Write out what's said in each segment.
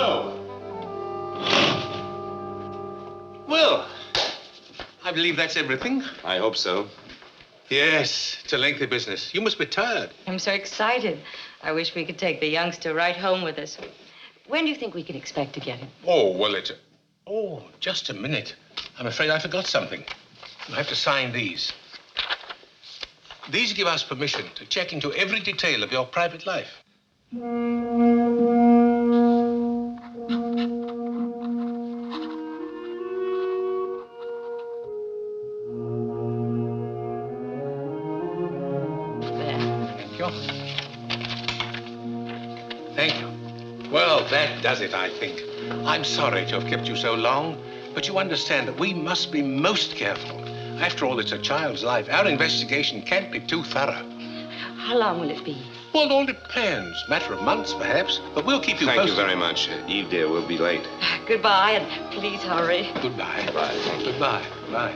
Hello. Well, I believe that's everything. I hope so. Yes, it's a lengthy business. You must be tired. I'm so excited. I wish we could take the youngster right home with us. When do you think we can expect to get him? Oh, well, Oh, just a minute. I'm afraid I forgot something. You have to sign these. These give us permission to check into every detail of your private life. Thank you. Well, that does it, I think. I'm sorry to have kept you so long, but you understand that we must be most careful. After all, it's a child's life. Our investigation can't be too thorough. How long will it be? Well, it all depends. Matter of months, perhaps, but we'll keep you posted. Thank you very much. Eve, dear, we'll be late. Goodbye, and please hurry. Goodbye. Goodbye. Thank you. Goodbye. Bye.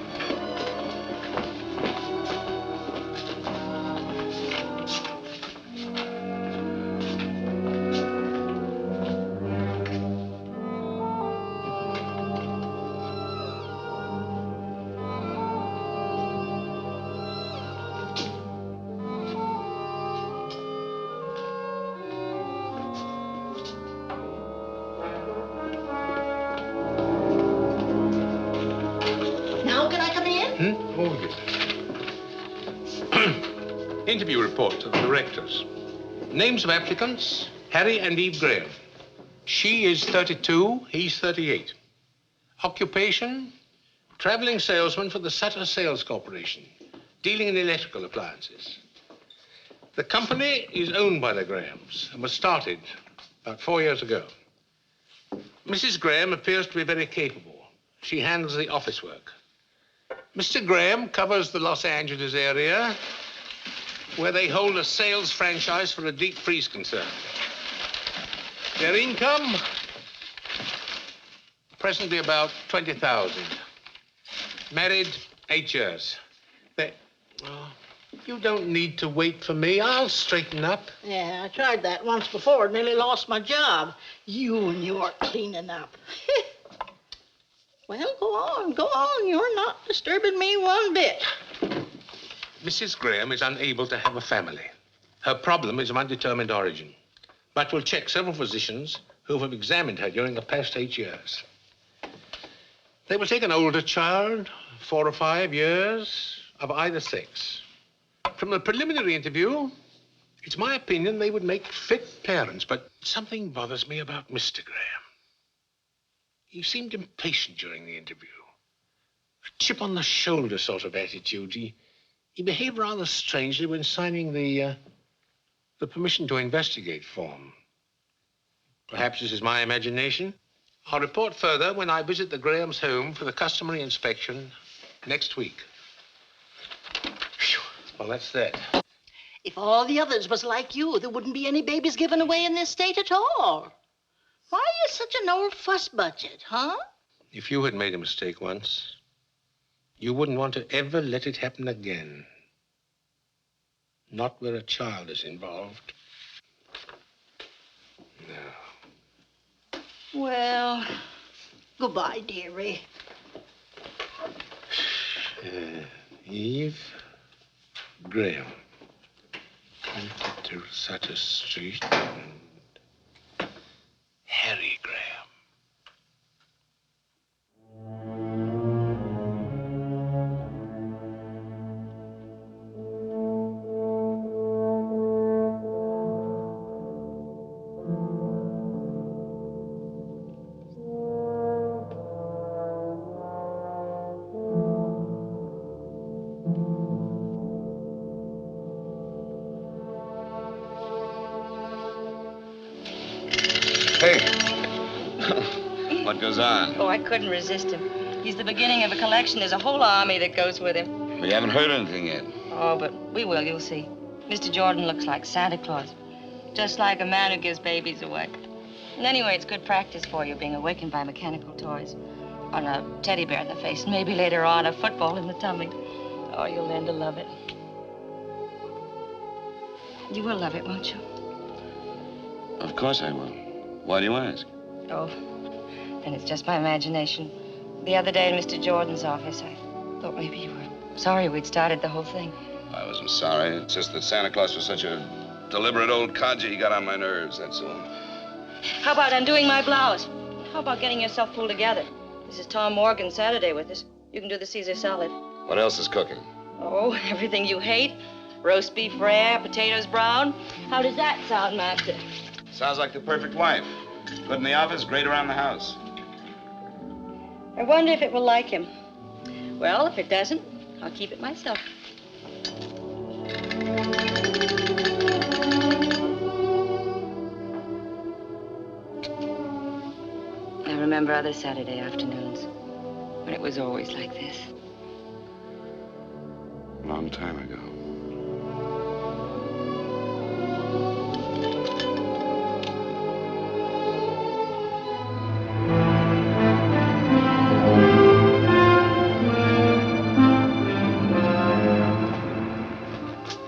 Interview report to the directors. Names of applicants, Harry and Eve Graham. She is 32, he's 38. Occupation, traveling salesman for the Sutter Sales Corporation, dealing in electrical appliances. The company is owned by the Grahams and was started about 4 years ago. Mrs. Graham appears to be very capable. She handles the office work. Mr. Graham covers the Los Angeles area, where they hold a sales franchise for a deep freeze concern. Their income, presently about 20,000. Married 8 years. You don't need to wait for me. I'll straighten up. Yeah, I tried that once before. Nearly lost my job. You and your cleaning up. Well, go on. You're not disturbing me one bit. Mrs. Graham is unable to have a family. Her problem is of undetermined origin. But we'll check several physicians who have examined her during the past 8 years. They will take an older child, 4 or 5 years, of either sex. From the preliminary interview, it's my opinion they would make fit parents, but something bothers me about Mr. Graham. He seemed impatient during the interview. A chip on the shoulder sort of attitude. He behaved rather strangely when signing the permission to investigate form. Perhaps this is my imagination. I'll report further when I visit the Grahams' home for the customary inspection next week. Whew. Well, that's that. If all the others was like you, there wouldn't be any babies given away in this state at all. Why are you such an old fuss budget, huh? If you had made a mistake once, you wouldn't want to ever let it happen again. Not where a child is involved. No. Well, goodbye, dearie. Eve Graham. To Sutter Street and Harry Graham. What goes on? Oh, I couldn't resist him. He's the beginning of a collection. There's a whole army that goes with him. We haven't heard anything yet. Oh, but we will, you'll see. Mr. Jordan looks like Santa Claus. Just like a man who gives babies away. And anyway, it's good practice for you, being awakened by mechanical toys. On a teddy bear in the face, and maybe later on a football in the tummy. Oh, you'll learn to love it. You will love it, won't you? Of course I will. Why do you ask? Oh, then it's just my imagination. The other day in Mr. Jordan's office, I thought maybe you were sorry we'd started the whole thing. I wasn't sorry. It's just that Santa Claus was such a deliberate old codger. He got on my nerves, that's all. How about undoing my blouse? How about getting yourself pulled together? This is Tom Morgan Saturday with us. You can do the Caesar salad. What else is cooking? Oh, everything you hate. Roast beef rare, potatoes brown. How does that sound, Master? Sounds like the perfect wife. Good in the office, great around the house. I wonder if it will like him. Well, if it doesn't, I'll keep it myself. I remember other Saturday afternoons when it was always like this. A long time ago.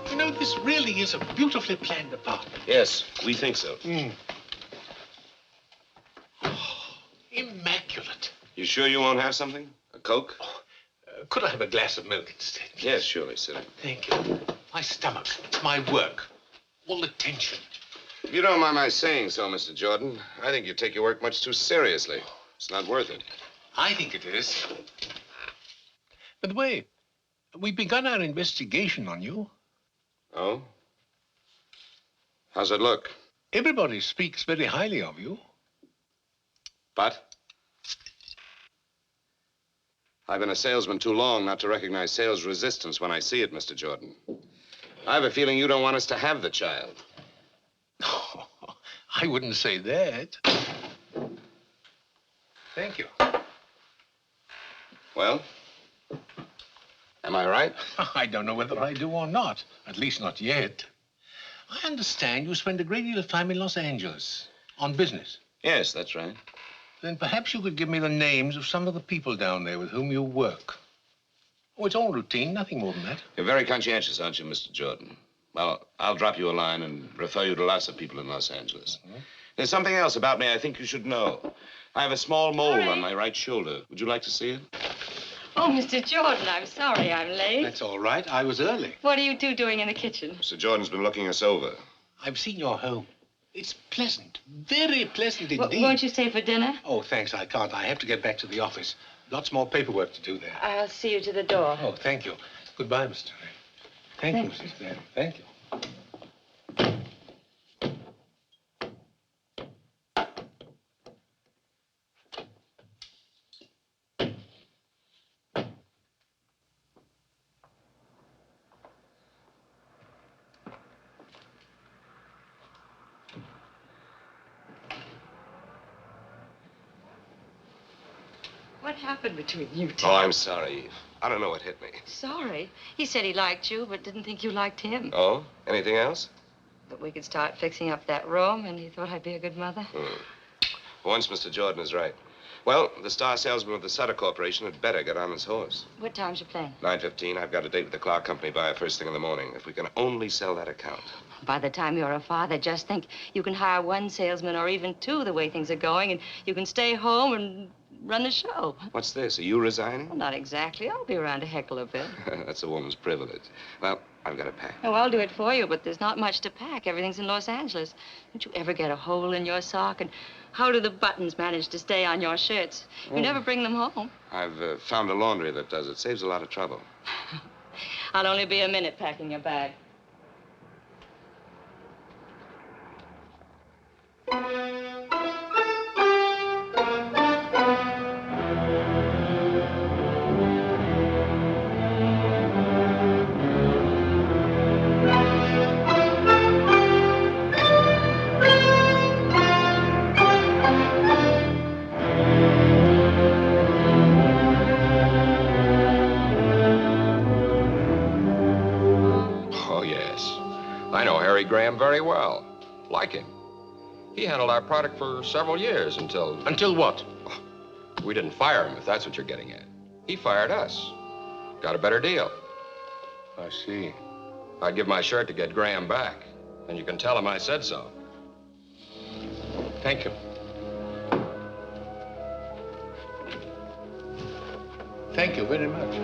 You know, this really is a beautifully planned apartment. Yes, we think so. Immaculate. You sure you won't have something? A Coke? Could I have a glass of milk instead? Yes, surely, sir. Thank you. My stomach, my work, all the tension. If you don't mind my saying so, Mr. Jordan, I think you take your work much too seriously. It's not worth it. I think it is. By the way, we've begun our investigation on you. Oh? How's it look? Everybody speaks very highly of you. But? I've been a salesman too long not to recognize sales resistance when I see it, Mr. Jordan. I have a feeling you don't want us to have the child. Oh, I wouldn't say that. Thank you. Well? Am I right? I don't know whether I do or not. At least not yet. I understand you spend a great deal of time in Los Angeles on business. Yes, that's right. Then perhaps you could give me the names of some of the people down there with whom you work. Oh, it's all routine, nothing more than that. You're very conscientious, aren't you, Mr. Jordan? Well, I'll drop you a line and refer you to lots of people in Los Angeles. There's something else about me I think you should know. I have a small mole on my right shoulder. Would you like to see it? Oh, Mr. Jordan, I'm sorry I'm late. That's all right. I was early. What are you two doing in the kitchen? Mr. Jordan's been looking us over. I've seen your home. It's pleasant, very pleasant indeed. Won't you stay for dinner? Oh, thanks, I can't. I have to get back to the office. Lots more paperwork to do there. I'll see you to the door. Oh, thank you. Goodbye, Mr. Ray. Thank you, Mrs. Graham. Thank you. What happened between you two? Oh, I'm sorry, Eve. I don't know what hit me. Sorry. He said he liked you, but didn't think you liked him. Oh? Anything else? But we could start fixing up that room, and he thought I'd be a good mother. Once Mr. Jordan is right. Well, the star salesman of the Sutter Corporation had better get on his horse. What time's your plane? 9:15. I've got a date with the Clark Company buyer first thing in the morning. If we can only sell that account. By the time you're a father, just think you can hire one salesman or even two the way things are going, and you can stay home and run the show. What's this? Are you resigning? Well, not exactly. I'll be around to heckle a bit. That's a woman's privilege. Well, I've got to pack. Oh, I'll do it for you, but there's not much to pack. Everything's in Los Angeles. Don't you ever get a hole in your sock? And how do the buttons manage to stay on your shirts? You never bring them home. I've found a laundry that does it. Saves a lot of trouble. I'll only be a minute packing your bag. Oh, yes. I know Harry Graham very well. Like him. He handled our product for several years until... Until what? We didn't fire him, if that's what you're getting at. He fired us. Got a better deal. I see. I'd give my shirt to get Graham back. And you can tell him I said so. Thank you. Thank you very much.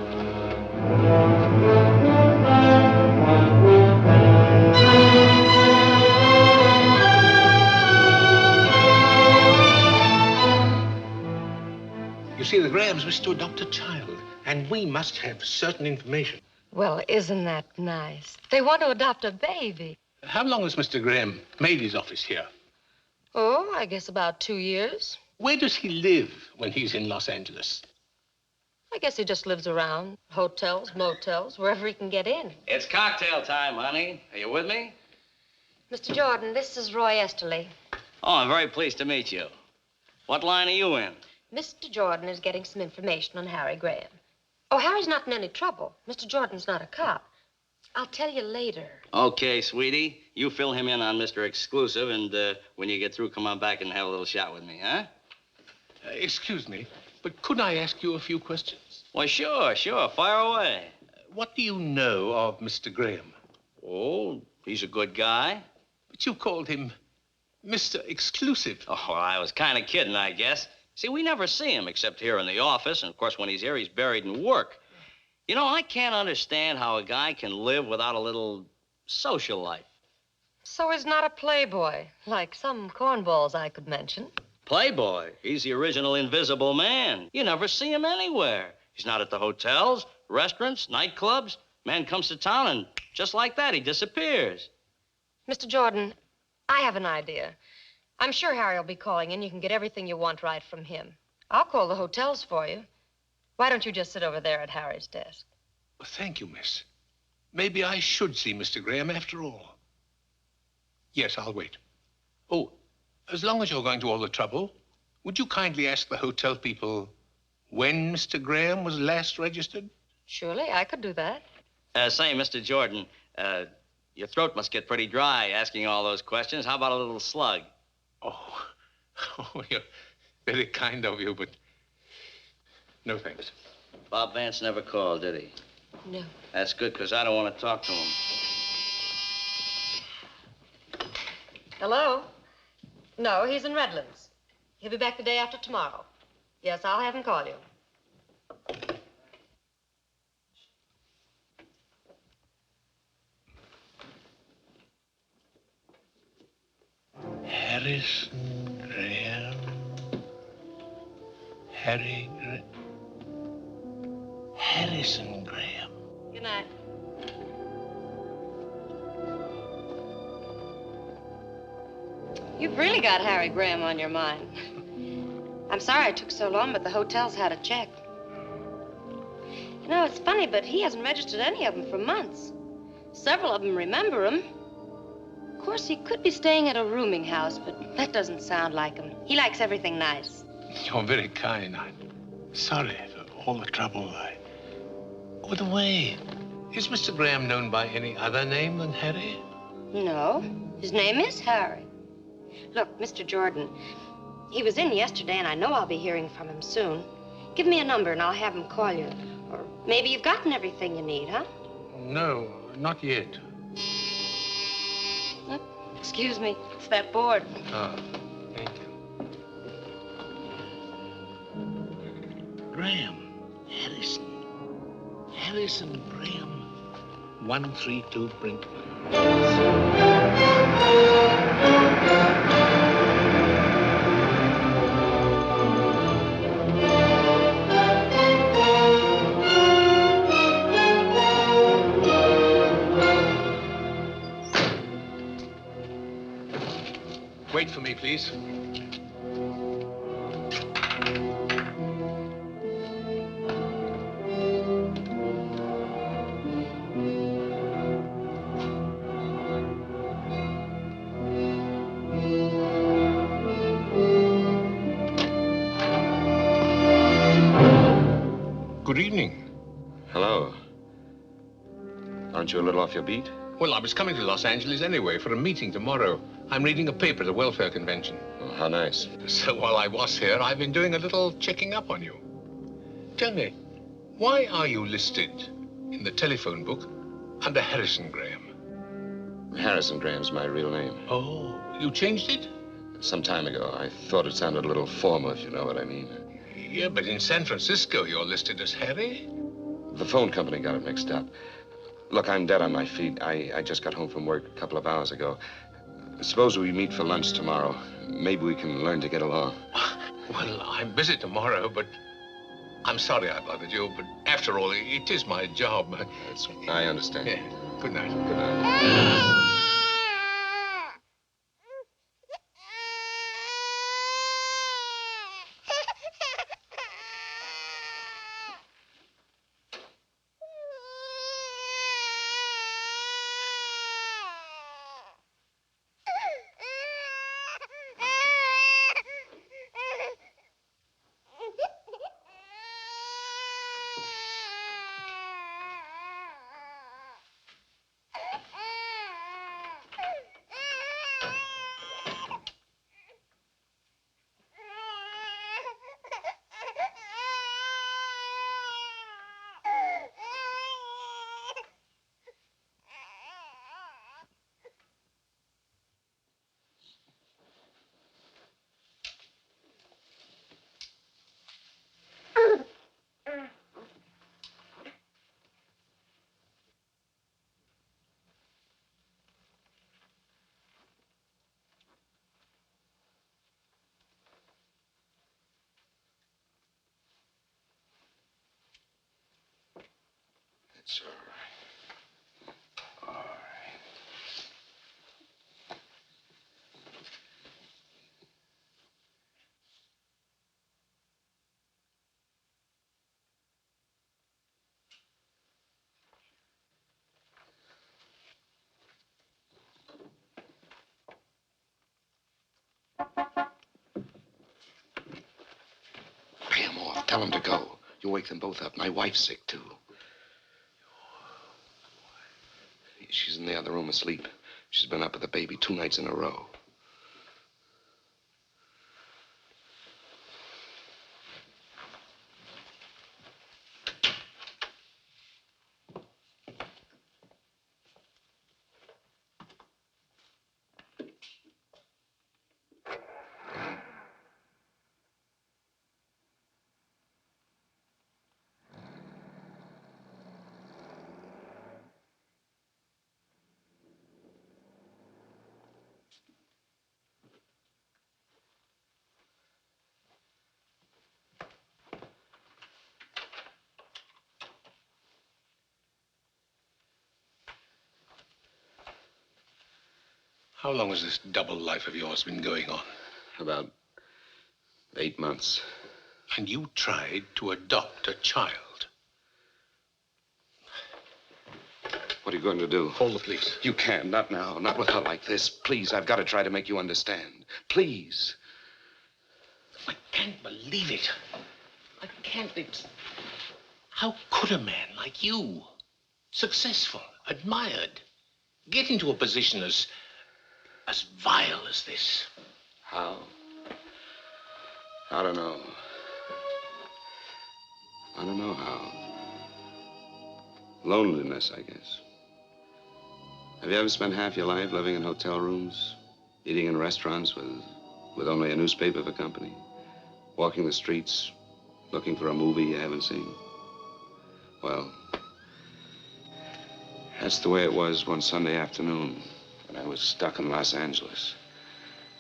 You see, the Grahams wish to adopt a child, and we must have certain information. Well, isn't that nice? They want to adopt a baby. How long has Mr. Graham made his office here? Oh, I guess about 2 years. Where does he live when he's in Los Angeles? I guess he just lives around. Hotels, motels, wherever he can get in. It's cocktail time, honey. Are you with me? Mr. Jordan, this is Roy Esterly. Oh, I'm very pleased to meet you. What line are you in? Mr. Jordan is getting some information on Harry Graham. Oh, Harry's not in any trouble. Mr. Jordan's not a cop. I'll tell you later. Okay, sweetie. You fill him in on Mr. Exclusive, and when you get through, come on back and have a little chat with me, huh? Excuse me, but could I ask you a few questions? Well, sure. Fire away. What do you know of Mr. Graham? Oh, he's a good guy. But you called him Mr. Exclusive. Oh, well, I was kind of kidding, I guess. See, we never see him except here in the office, and of course, when he's here, he's buried in work. You know, I can't understand how a guy can live without a little social life. So he's not a playboy, like some cornballs I could mention. Playboy. He's the original Invisible Man. You never see him anywhere. He's not at the hotels, restaurants, nightclubs. Man comes to town, and just like that, he disappears. Mr. Jordan, I have an idea. I'm sure Harry will be calling in. You can get everything you want right from him. I'll call the hotels for you. Why don't you just sit over there at Harry's desk? Well, thank you, miss. Maybe I should see Mr. Graham after all. Yes, I'll wait. Oh, as long as you're going to all the trouble, would you kindly ask the hotel people when Mr. Graham was last registered? Surely, I could do that. Say, Mr. Jordan, your throat must get pretty dry asking all those questions. How about a little slug? Oh, you're very kind of you, but no thanks. Bob Vance never called, did he? No. That's good, because I don't want to talk to him. Hello? No, he's in Redlands. He'll be back the day after tomorrow. Yes, I'll have him call you. Harrison Graham. Harrison Graham. Good night. You've really got Harry Graham on your mind. I'm sorry it took so long, but the hotels had a check. You know, it's funny, but he hasn't registered any of them for months. Several of them remember him. Of course, he could be staying at a rooming house, but that doesn't sound like him. He likes everything nice. You're very kind. I'm sorry for all the trouble. By the way, is Mr. Graham known by any other name than Harry? No, his name is Harry. Look, Mr. Jordan, he was in yesterday, and I know I'll be hearing from him soon. Give me a number, and I'll have him call you. Or maybe you've gotten everything you need, huh? No, not yet. Excuse me, it's that board. Ah, thank you. Graham, Harrison Graham, 132 Brinkman. Wait for me, please. Good evening. Hello. Aren't you a little off your beat? Well, I was coming to Los Angeles anyway for a meeting tomorrow. I'm reading a paper at the welfare convention. Oh, how nice. So while I was here, I've been doing a little checking up on you. Tell me, why are you listed in the telephone book under Harrison Graham? Harrison Graham's my real name. Oh, you changed it? Some time ago. I thought it sounded a little formal, if you know what I mean. Yeah, but in San Francisco, you're listed as Harry. The phone company got it mixed up. Look, I'm dead on my feet. I just got home from work a couple of hours ago. Suppose we meet for lunch tomorrow. Maybe we can learn to get along. Well, I'm busy tomorrow, but I'm sorry I bothered you. But after all, it is my job. I understand. Yeah. Good night. Good night. It's all right. All right. Pay him off. Tell him to go. You wake them both up. My wife's sick, too. She's in the other room asleep. She's been up with the baby 2 nights in a row. How long has this double life of yours been going on? About 8 months. And you tried to adopt a child. What are you going to do? Call the police. You can't. Not now. Not with her like this. Please, I've got to try to make you understand. Please. I can't believe it. I can't. How could a man like you, successful, admired, get into a position as vile as this? How? I don't know. I don't know how. Loneliness, I guess. Have you ever spent half your life living in hotel rooms, eating in restaurants with only a newspaper for company, walking the streets, looking for a movie you haven't seen? Well, that's the way it was one Sunday afternoon when I was stuck in Los Angeles.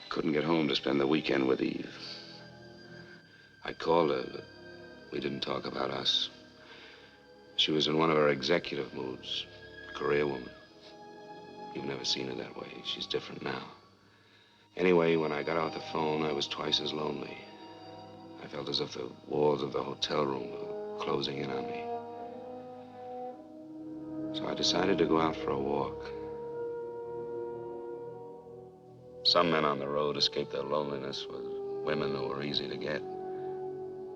Couldn't get home to spend the weekend with Eve. I called her, but we didn't talk about us. She was in one of her executive moods, career woman. You've never seen her that way. She's different now. Anyway, when I got off the phone, I was twice as lonely. I felt as if the walls of the hotel room were closing in on me. So I decided to go out for a walk. Some men on the road escape their loneliness with women who are easy to get.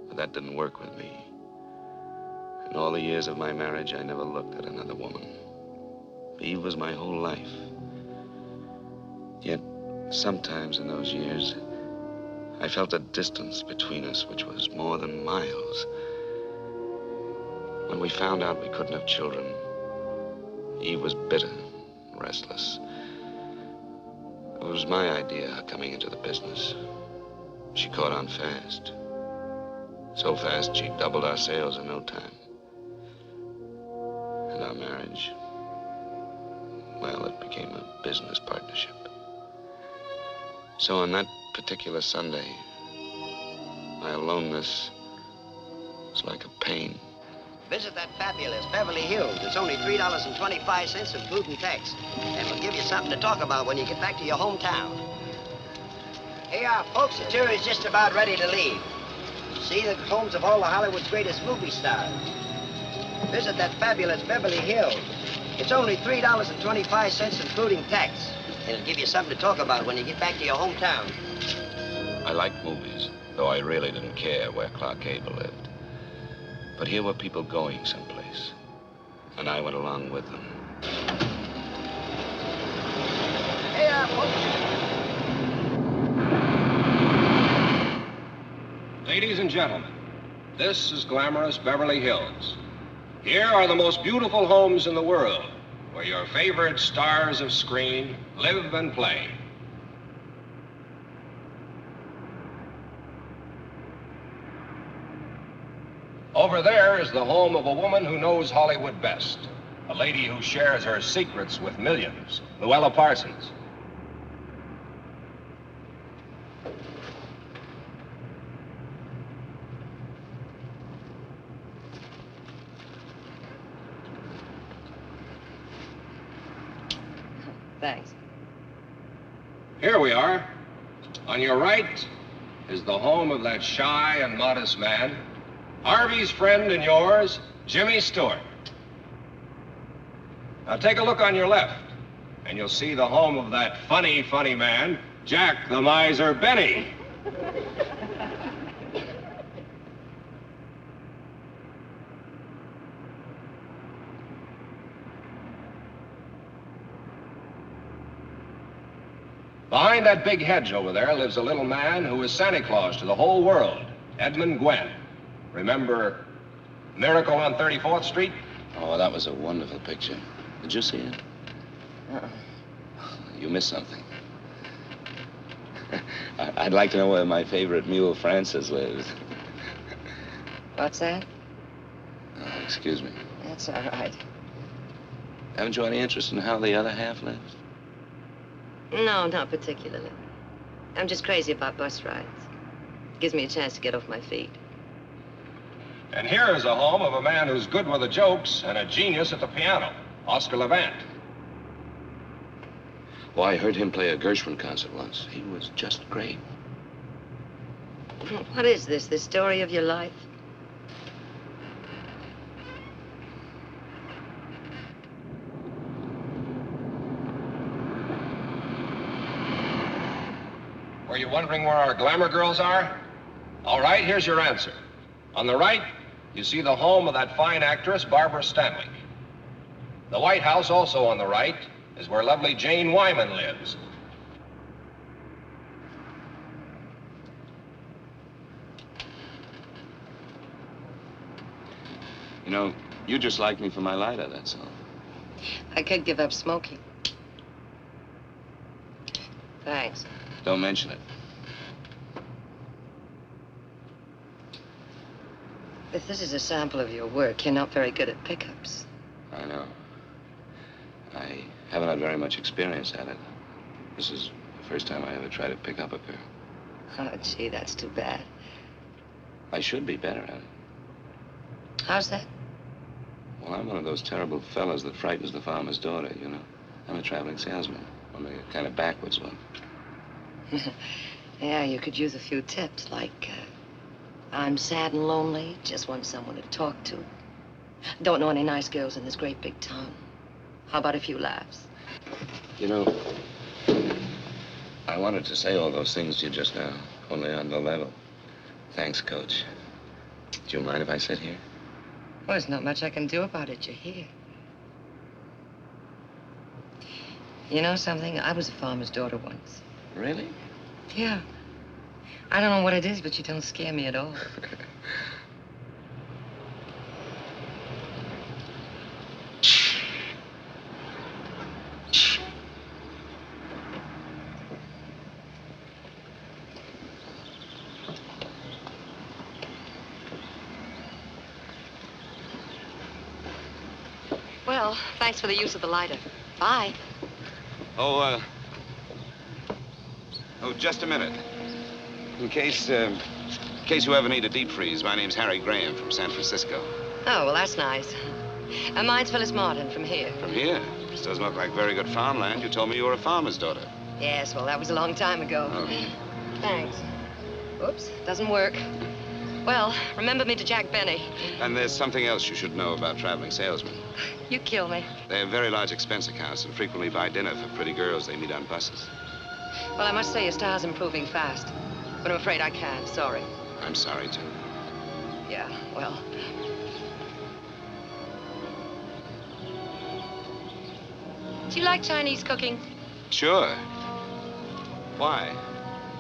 But that didn't work with me. In all the years of my marriage, I never looked at another woman. Eve was my whole life. Yet, sometimes in those years, I felt a distance between us which was more than miles. When we found out we couldn't have children, Eve was bitter, restless. It was my idea coming into the business. She caught on fast. So fast, she doubled our sales in no time. And our marriage, well, it became a business partnership. So on that particular Sunday, my aloneness was like a pain. Visit that fabulous Beverly Hills. It's only $3.25 in food and tax. And we'll give you something to talk about when you get back to your hometown. Hey, folks, the jury's just about ready to leave. See the homes of all of Hollywood's greatest movie stars. Visit that fabulous Beverly Hills. It's only $3.25 including tax. And it'll give you something to talk about when you get back to your hometown. I liked movies, though I really didn't care where Clark Gable lived. But here were people going someplace, and I went along with them. Hey, folks. Ladies and gentlemen, this is glamorous Beverly Hills. Here are the most beautiful homes in the world, where your favorite stars of screen live and play. Over there is the home of a woman who knows Hollywood best, a lady who shares her secrets with millions, Luella Parsons. Thanks. Here we are. On your right is the home of that shy and modest man, Harvey's friend and yours, Jimmy Stewart. Now take a look on your left, and you'll see the home of that funny, funny man, Jack the Miser Benny. Behind that big hedge over there lives a little man who is Santa Claus to the whole world, Edmund Gwenn. Remember Miracle on 34th Street? Oh, that was a wonderful picture. Did you see it? You missed something. I'd like to know where my favorite mule, Francis, lives. What's that? Oh, excuse me. That's all right. Haven't you any interest in how the other half lives? No, not particularly. I'm just crazy about bus rides. Gives me a chance to get off my feet. And here is a home of a man who's good with the jokes and a genius at the piano, Oscar Levant. Oh, I heard him play a Gershwin concert once. He was just great. What is this, the story of your life? Were you wondering where our glamour girls are? All right, here's your answer. On the right, you see the home of that fine actress, Barbara Stanwyck. The White House, also on the right, is where lovely Jane Wyman lives. You know, you just like me for my lighter, that's all. I could give up smoking. Thanks. Don't mention it. If this is a sample of your work, you're not very good at pickups. I know. I haven't had very much experience at it. This is the first time I ever tried to pick up a girl. Oh, gee, that's too bad. I should be better at it. How's that? Well, I'm one of those terrible fellas that frightens the farmer's daughter, you know. I'm a traveling salesman, only a kind of backwards one. Yeah, you could use a few tips, like, I'm sad and lonely, just want someone to talk to. Don't know any nice girls in this great big town. How about a few laughs? You know, I wanted to say all those things to you just now, only on the level. Thanks, Coach. Do you mind if I sit here? Well, there's not much I can do about it. You're here. You know something? I was a farmer's daughter once. Really? Yeah. I don't know what it is, but you don't scare me at all. Well, thanks for the use of the lighter. Bye. Oh, just a minute. In case you ever need a deep freeze, my name's Harry Graham from San Francisco. Oh, well, that's nice. Mine's Phyllis Martin from here. From here? This doesn't look like very good farmland. You told me you were a farmer's daughter. Yes, well, that was a long time ago. Oh. Thanks. Oops, doesn't work. Well, remember me to Jack Benny. And there's something else you should know about traveling salesmen. You kill me. They have very large expense accounts and frequently buy dinner for pretty girls they meet on buses. Well, I must say your style's improving fast. But I'm afraid I can't. Sorry. I'm sorry, too. Yeah, well. Do you like Chinese cooking? Sure. Why?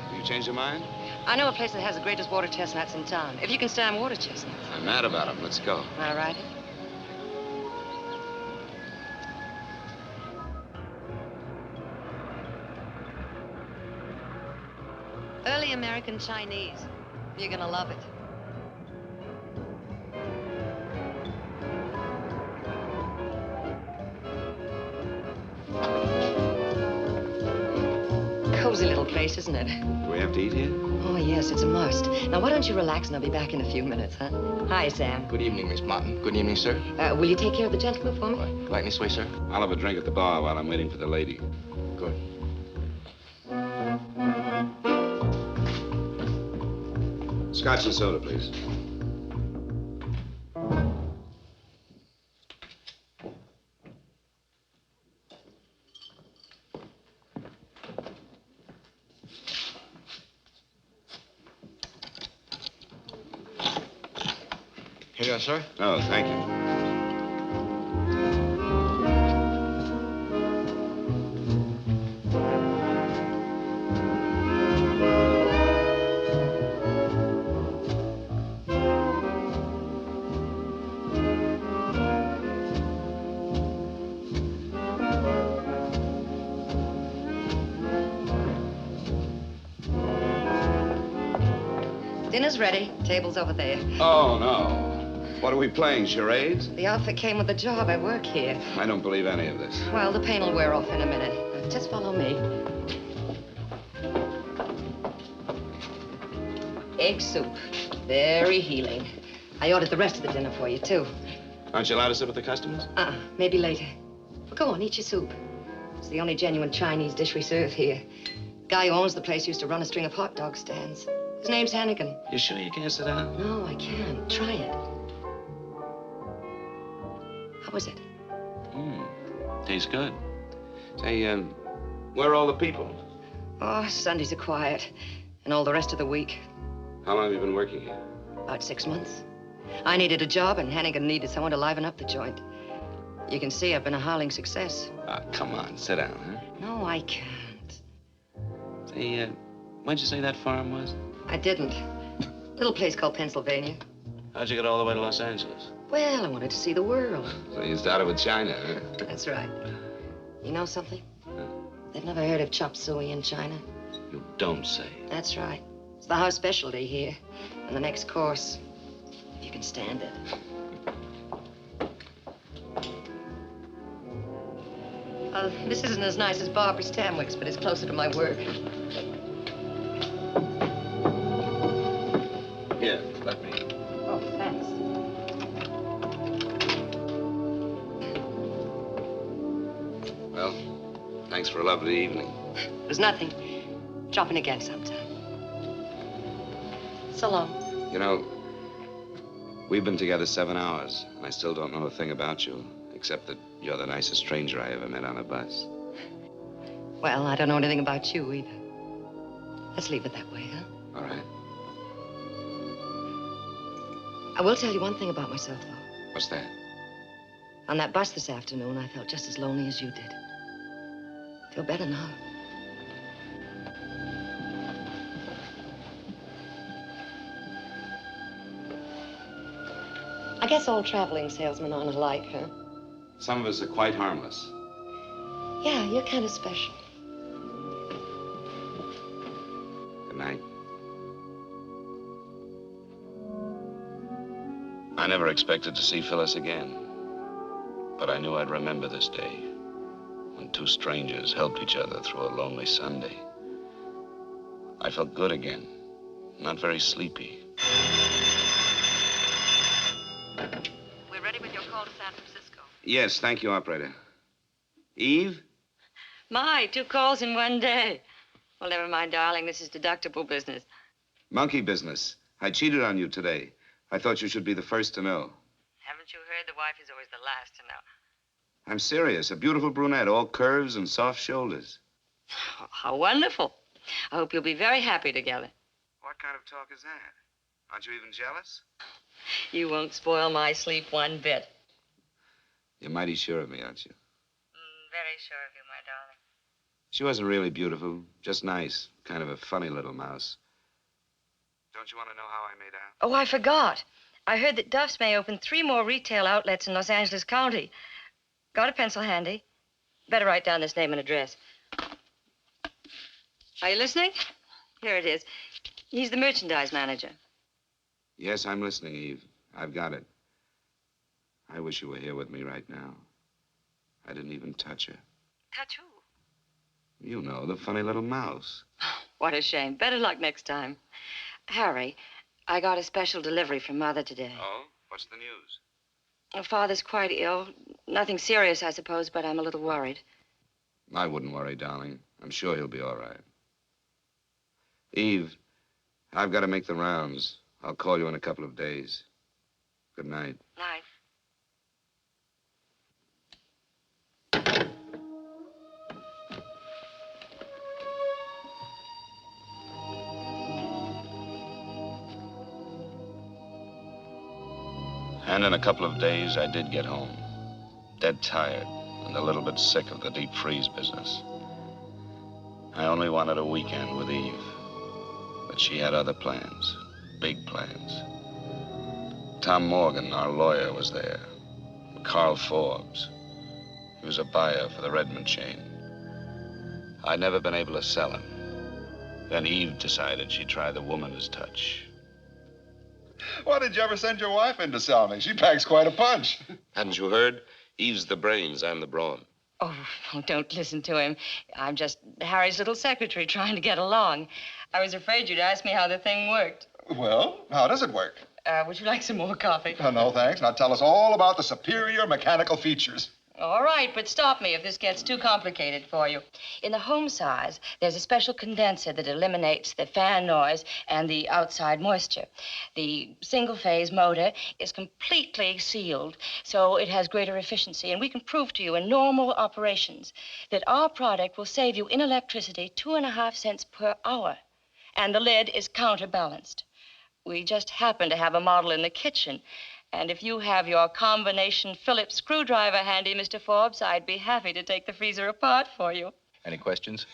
Have you changed your mind? I know a place that has the greatest water chestnuts in town. If you can stand water chestnuts. I'm mad about them. Let's go. All right. Early American Chinese. You're gonna love it. Cozy little place, isn't it? Do we have to eat here? Oh, yes, it's a must. Now, why don't you relax and I'll be back in a few minutes, huh? Hi, Sam. Good evening, Miss Martin. Good evening, sir. Will you take care of the gentleman for me? Right this way, sir. I'll have a drink at the bar while I'm waiting for the lady. Good. Scotch and soda, please. Here you are, sir. Oh, thank you. Dinner's ready. Table's over there. Oh, no. What are we playing, charades? The outfit came with the job. I work here. I don't believe any of this. Well, the pain will wear off in a minute. Just follow me. Egg soup. Very healing. I ordered the rest of the dinner for you, too. Aren't you allowed to sit with the customers? Maybe later. Well, go on, eat your soup. It's the only genuine Chinese dish we serve here. The guy who owns the place used to run a string of hot dog stands. His name's Hannigan. You sure you can't sit down? No, I can't. Try it. How was it? Tastes good. Say, where are all the people? Oh, Sundays are quiet. And all the rest of the week. How long have you been working here? About 6 months. I needed a job, and Hannigan needed someone to liven up the joint. You can see I've been a howling success. Ah, come on, sit down, huh? No, I can't. Say, when'd you say that farm was? I didn't. Little place called Pennsylvania. How'd you get all the way to Los Angeles? Well, I wanted to see the world. So you started with China, huh? That's right. You know something? They've never heard of chop suey in China. You don't say. That's right. It's the house specialty here. And the next course, if you can stand it. Well, this isn't as nice as Barbara Stanwyck's, but it's closer to my work. Here, let me. Oh, thanks. Well, thanks for a lovely evening. There's nothing. Drop in again sometime. So long. You know, we've been together 7 hours, and I still don't know a thing about you, except that you're the nicest stranger I ever met on a bus. Well, I don't know anything about you either. Let's leave it that way, huh? All right. I will tell you one thing about myself, though. What's that? On that bus this afternoon, I felt just as lonely as you did. Feel better now. I guess all traveling salesmen aren't alike, huh? Some of us are quite harmless. Yeah, you're kind of special. Good night. I never expected to see Phyllis again. But but I knew I'd remember this day when two strangers helped each other through a lonely Sunday. I felt good again, not very sleepy. We're ready with your call to San Francisco. Yes, thank you, operator. Eve? My, 2 calls in one day. Well, never mind, darling. This is deductible business. Monkey business. I cheated on you today. I thought you should be the first to know. Haven't you heard? The wife is always the last to know. I'm serious. A beautiful brunette, all curves and soft shoulders. Oh, how wonderful. I hope you'll be very happy together. What kind of talk is that? Aren't you even jealous? You won't spoil my sleep one bit. You're mighty sure of me, aren't you? Very sure of you, my darling. She wasn't really beautiful, just nice. Kind of a funny little mouse. Don't you want to know how I made out? Oh, I forgot. I heard that Duff's may open 3 more retail outlets in Los Angeles County. Got a pencil handy? Better write down this name and address. Are you listening? Here it is. He's the merchandise manager. Yes, I'm listening, Eve. I've got it. I wish you were here with me right now. I didn't even touch her. Touch who? You know, the funny little mouse. What a shame. Better luck next time. Harry, I got a special delivery from Mother today. Oh? What's the news? Well, Father's quite ill. Nothing serious, I suppose, but I'm a little worried. I wouldn't worry, darling. I'm sure he'll be all right. Eve, I've got to make the rounds. I'll call you in a couple of days. Good night. Night. And in a couple of days, I did get home. Dead tired and a little bit sick of the deep freeze business. I only wanted a weekend with Eve. But she had other plans, big plans. Tom Morgan, our lawyer, was there. Carl Forbes. He was a buyer for the Edmond chain. I'd never been able to sell him. Then Eve decided she'd try the woman's touch. Why did you ever send your wife in to sell me? She packs quite a punch. Hadn't you heard? Eve's the brains, I'm the brawn. Oh, don't listen to him. I'm just Harry's little secretary trying to get along. I was afraid you'd ask me how the thing worked. Well, how does it work? Would you like some more coffee? No, thanks. Now tell us all about the superior mechanical features. All right, but stop me if this gets too complicated for you. In the home size, there's a special condenser that eliminates the fan noise and the outside moisture. The single-phase motor is completely sealed, so it has greater efficiency, and we can prove to you in normal operations that our product will save you in electricity 2.5 cents per hour, and the lid is counterbalanced. We just happen to have a model in the kitchen. And if you have your combination Phillips screwdriver handy, Mr. Forbes, I'd be happy to take the freezer apart for you. Any questions?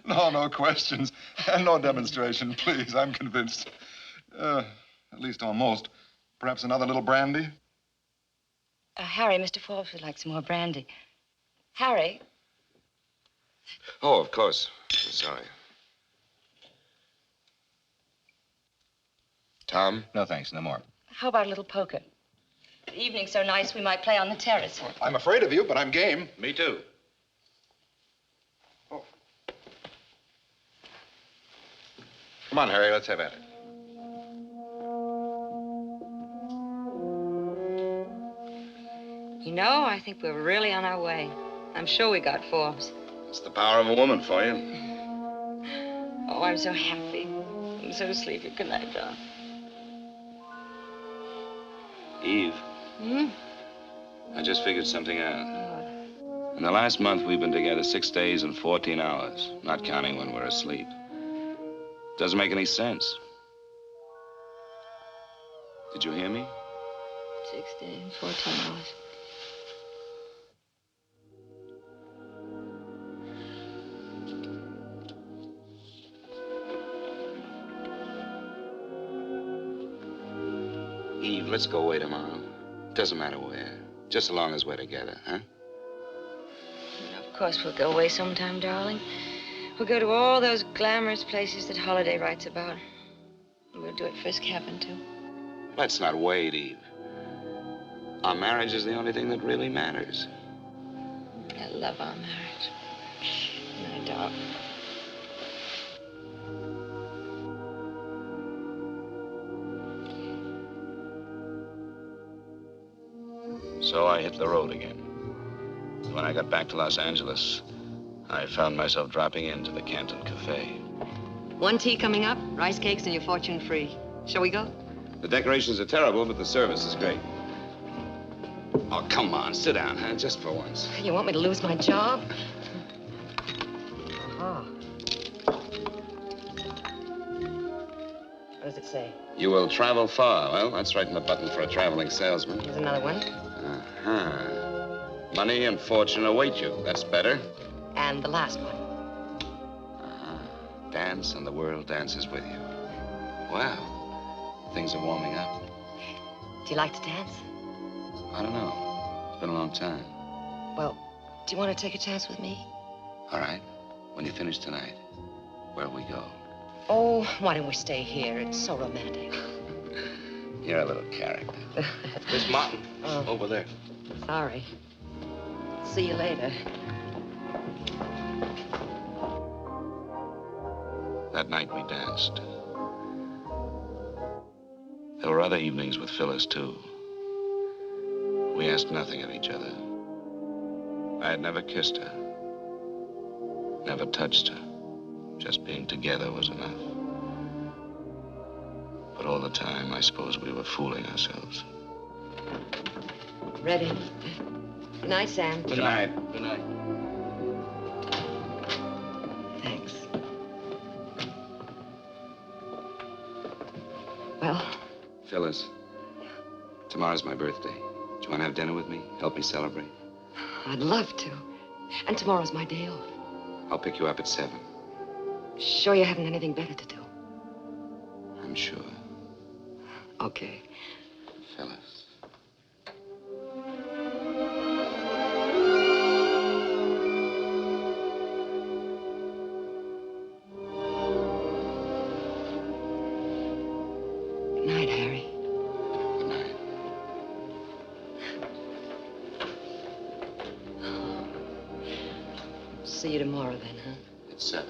No questions. And no demonstration, please. I'm convinced. At least almost. Perhaps another little brandy? Harry, Mr. Forbes would like some more brandy. Harry? Oh, of course. Sorry. Tom? No, thanks. No more. How about a little poker? The evening's so nice we might play on the terrace. I'm afraid of you, but I'm game. Me too. Oh. Come on, Harry, let's have at it. You know, I think we're really on our way. I'm sure we got Forbes. It's the power of a woman for you. Oh, I'm so happy. I'm so sleepy. Good night, darling. Eve, I just figured something out. In the last month, we've been together 6 days and 14 hours, not counting when we're asleep. Doesn't make any sense. Did you hear me? 6 days and 14 hours. Eve, let's go away tomorrow. Doesn't matter where. Just as long as we're together, huh? Of course, we'll go away sometime, darling. We'll go to all those glamorous places that Holiday writes about. We'll do it Frisk happened to. Let's not wait, Eve. Our marriage is the only thing that really matters. I love our marriage. My dog. So I hit the road again. When I got back to Los Angeles, I found myself dropping into the Canton Cafe. One tea coming up, rice cakes, and your fortune free. Shall we go? The decorations are terrible, but the service is great. Oh, come on, sit down, huh? Just for once. You want me to lose my job? Oh. What does it say? You will travel far. Well, that's right in the button for a traveling salesman. Here's another one. Uh-huh. Money and fortune await you. That's better. And the last one. Dance and the world dances with you. Wow. Things are warming up. Do you like to dance? I don't know. It's been a long time. Well, do you want to take a chance with me? All right. When you finish tonight, where'll we go? Oh, why don't we stay here? It's so romantic. You're a little character. Miss Martin, Oh. over there. Sorry. See you later. That night we danced. There were other evenings with Phyllis, too. We asked nothing of each other. I had never kissed her, never touched her. Just being together was enough. But all the time, I suppose we were fooling ourselves. Ready. Good night, Sam. Good night. Good night. Thanks. Well, Phyllis, tomorrow's my birthday. Do you want to have dinner with me? Help me celebrate? I'd love to. And tomorrow's my day off. I'll pick you up at 7. Sure you haven't anything better to do? I'm sure. Okay. Phyllis. Good night, Harry. Good night. See you tomorrow then, huh? At 7.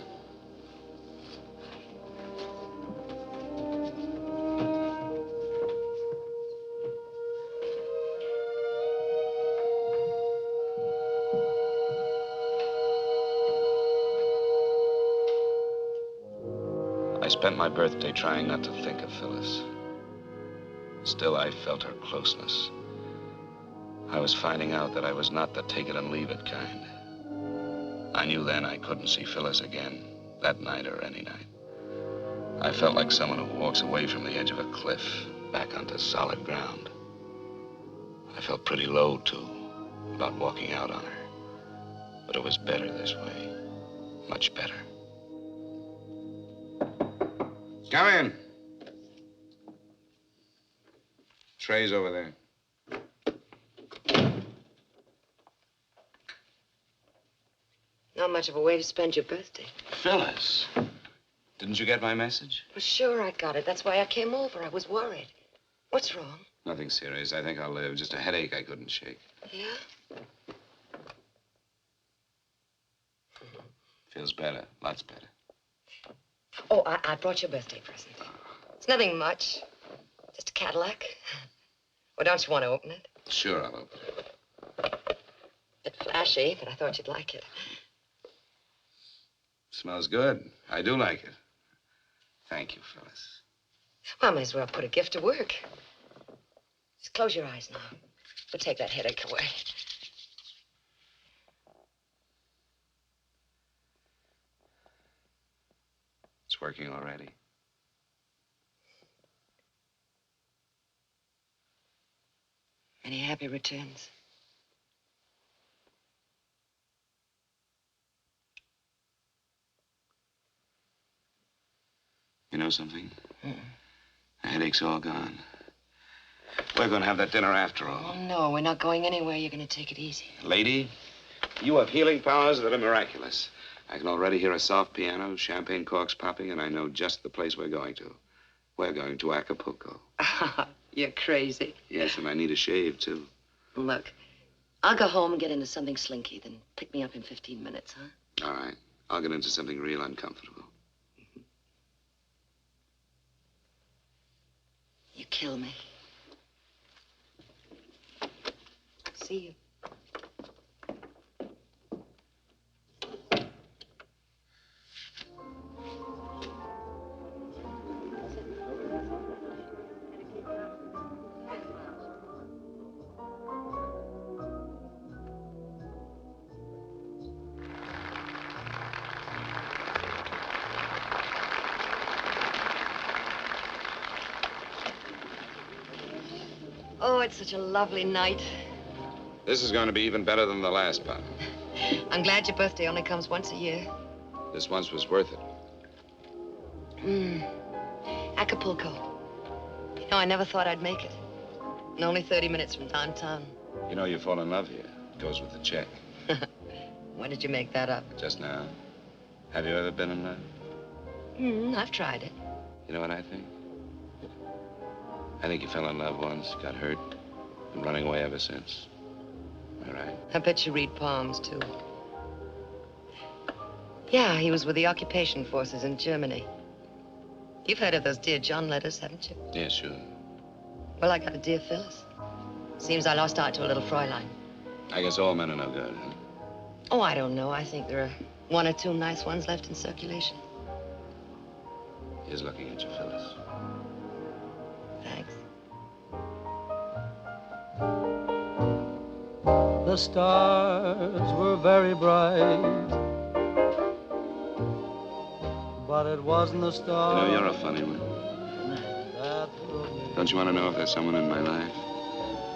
I spent my birthday trying not to think of Phyllis. Still, I felt her closeness. I was finding out that I was not the take it and leave it kind. I knew then I couldn't see Phyllis again, that night or any night. I felt like someone who walks away from the edge of a cliff, back onto solid ground. I felt pretty low, too, about walking out on her. But it was better this way, much better. Come in. Tray's over there. Not much of a way to spend your birthday. Phyllis, didn't you get my message? Well, sure I got it. That's why I came over. I was worried. What's wrong? Nothing serious. I think I'll live. Just a headache I couldn't shake. Yeah? Feels better. Lots better. Oh, I brought you a birthday present. It's nothing much. Just a Cadillac. Well, don't you want to open it? Sure, I'll open it. A bit flashy, but I thought you'd like it. Smells good. I do like it. Thank you, Phyllis. Well, I might as well put a gift to work. Just close your eyes now. We'll take that headache away. It's working already. Any happy returns? You know something? The headache's all gone. We're going to have that dinner after all. Oh, no, we're not going anywhere. You're going to take it easy. Lady, you have healing powers that are miraculous. I can already hear a soft piano, champagne corks popping, and I know just the place we're going to. We're going to Acapulco. You're crazy. Yes, and I need a shave, too. Look, I'll go home and get into something slinky, then pick me up in 15 minutes, huh? All right. I'll get into something real uncomfortable. You kill me. See you. Oh, it's such a lovely night. This is going to be even better than the last part. I'm glad your birthday only comes once a year. This once was worth it. Acapulco. You know, I never thought I'd make it. And only 30 minutes from downtown. You know you fall in love here. It goes with the check. When did you make that up? Just now. Have you ever been in love? I've tried it. You know what I think? I think you fell in love once, got hurt, been running away ever since. Am I right? I bet you read palms, too. Yeah, he was with the occupation forces in Germany. You've heard of those Dear John letters, haven't you? Yeah, sure. Well, I got a Dear Phyllis. Seems I lost out to a little Fräulein. I guess all men are no good, huh? Oh, I don't know. I think there are one or two nice ones left in circulation. Here's looking at you, Phyllis. Thanks. The stars were very bright, but it wasn't the stars. You know, you're a funny one. Don't you want to know if there's someone in my life?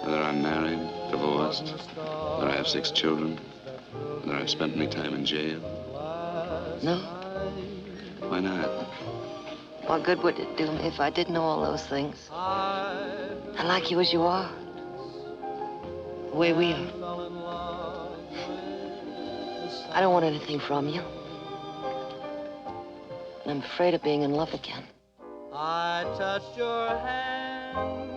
Whether I'm married, divorced, whether I have 6 children, whether I've spent any time in jail? No? Why not? What good would it do me if I did know all those things? I like you as you are. The way we are. I don't want anything from you. And I'm afraid of being in love again. I touched your hand.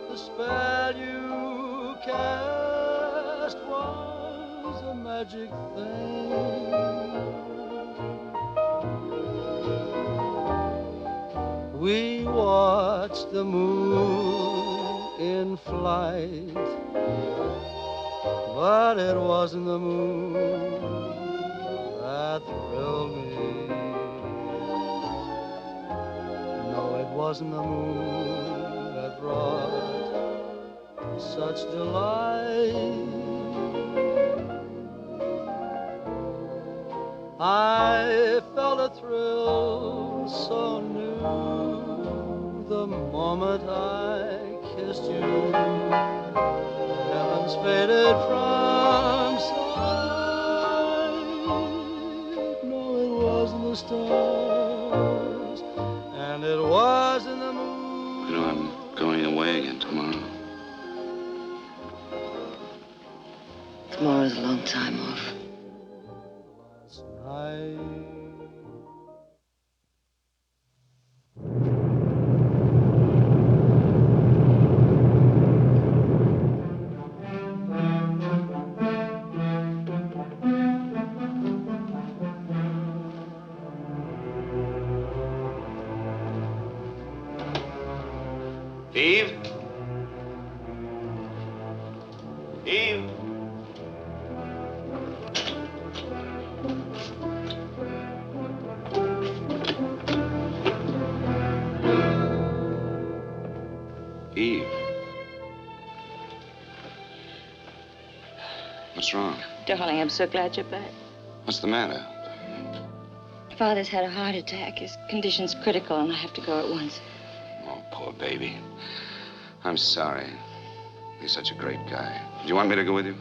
The spell you cast was a magic thing. We watched the moon in flight, but it wasn't the moon that thrilled me. No, it wasn't the moon that brought such delight. I felt a thrill so new the moment I kissed you. Heavens faded from sight. No, it wasn't the stars, and it wasn't the moon. You know, I'm going away again tomorrow. Tomorrow's a long time off. Eve? Eve? Eve. What's wrong? Darling, I'm so glad you're back. What's the matter? Father's had a heart attack. His condition's critical, and I have to go at once. Oh, poor baby. I'm sorry. He's such a great guy. Do you want me to go with you?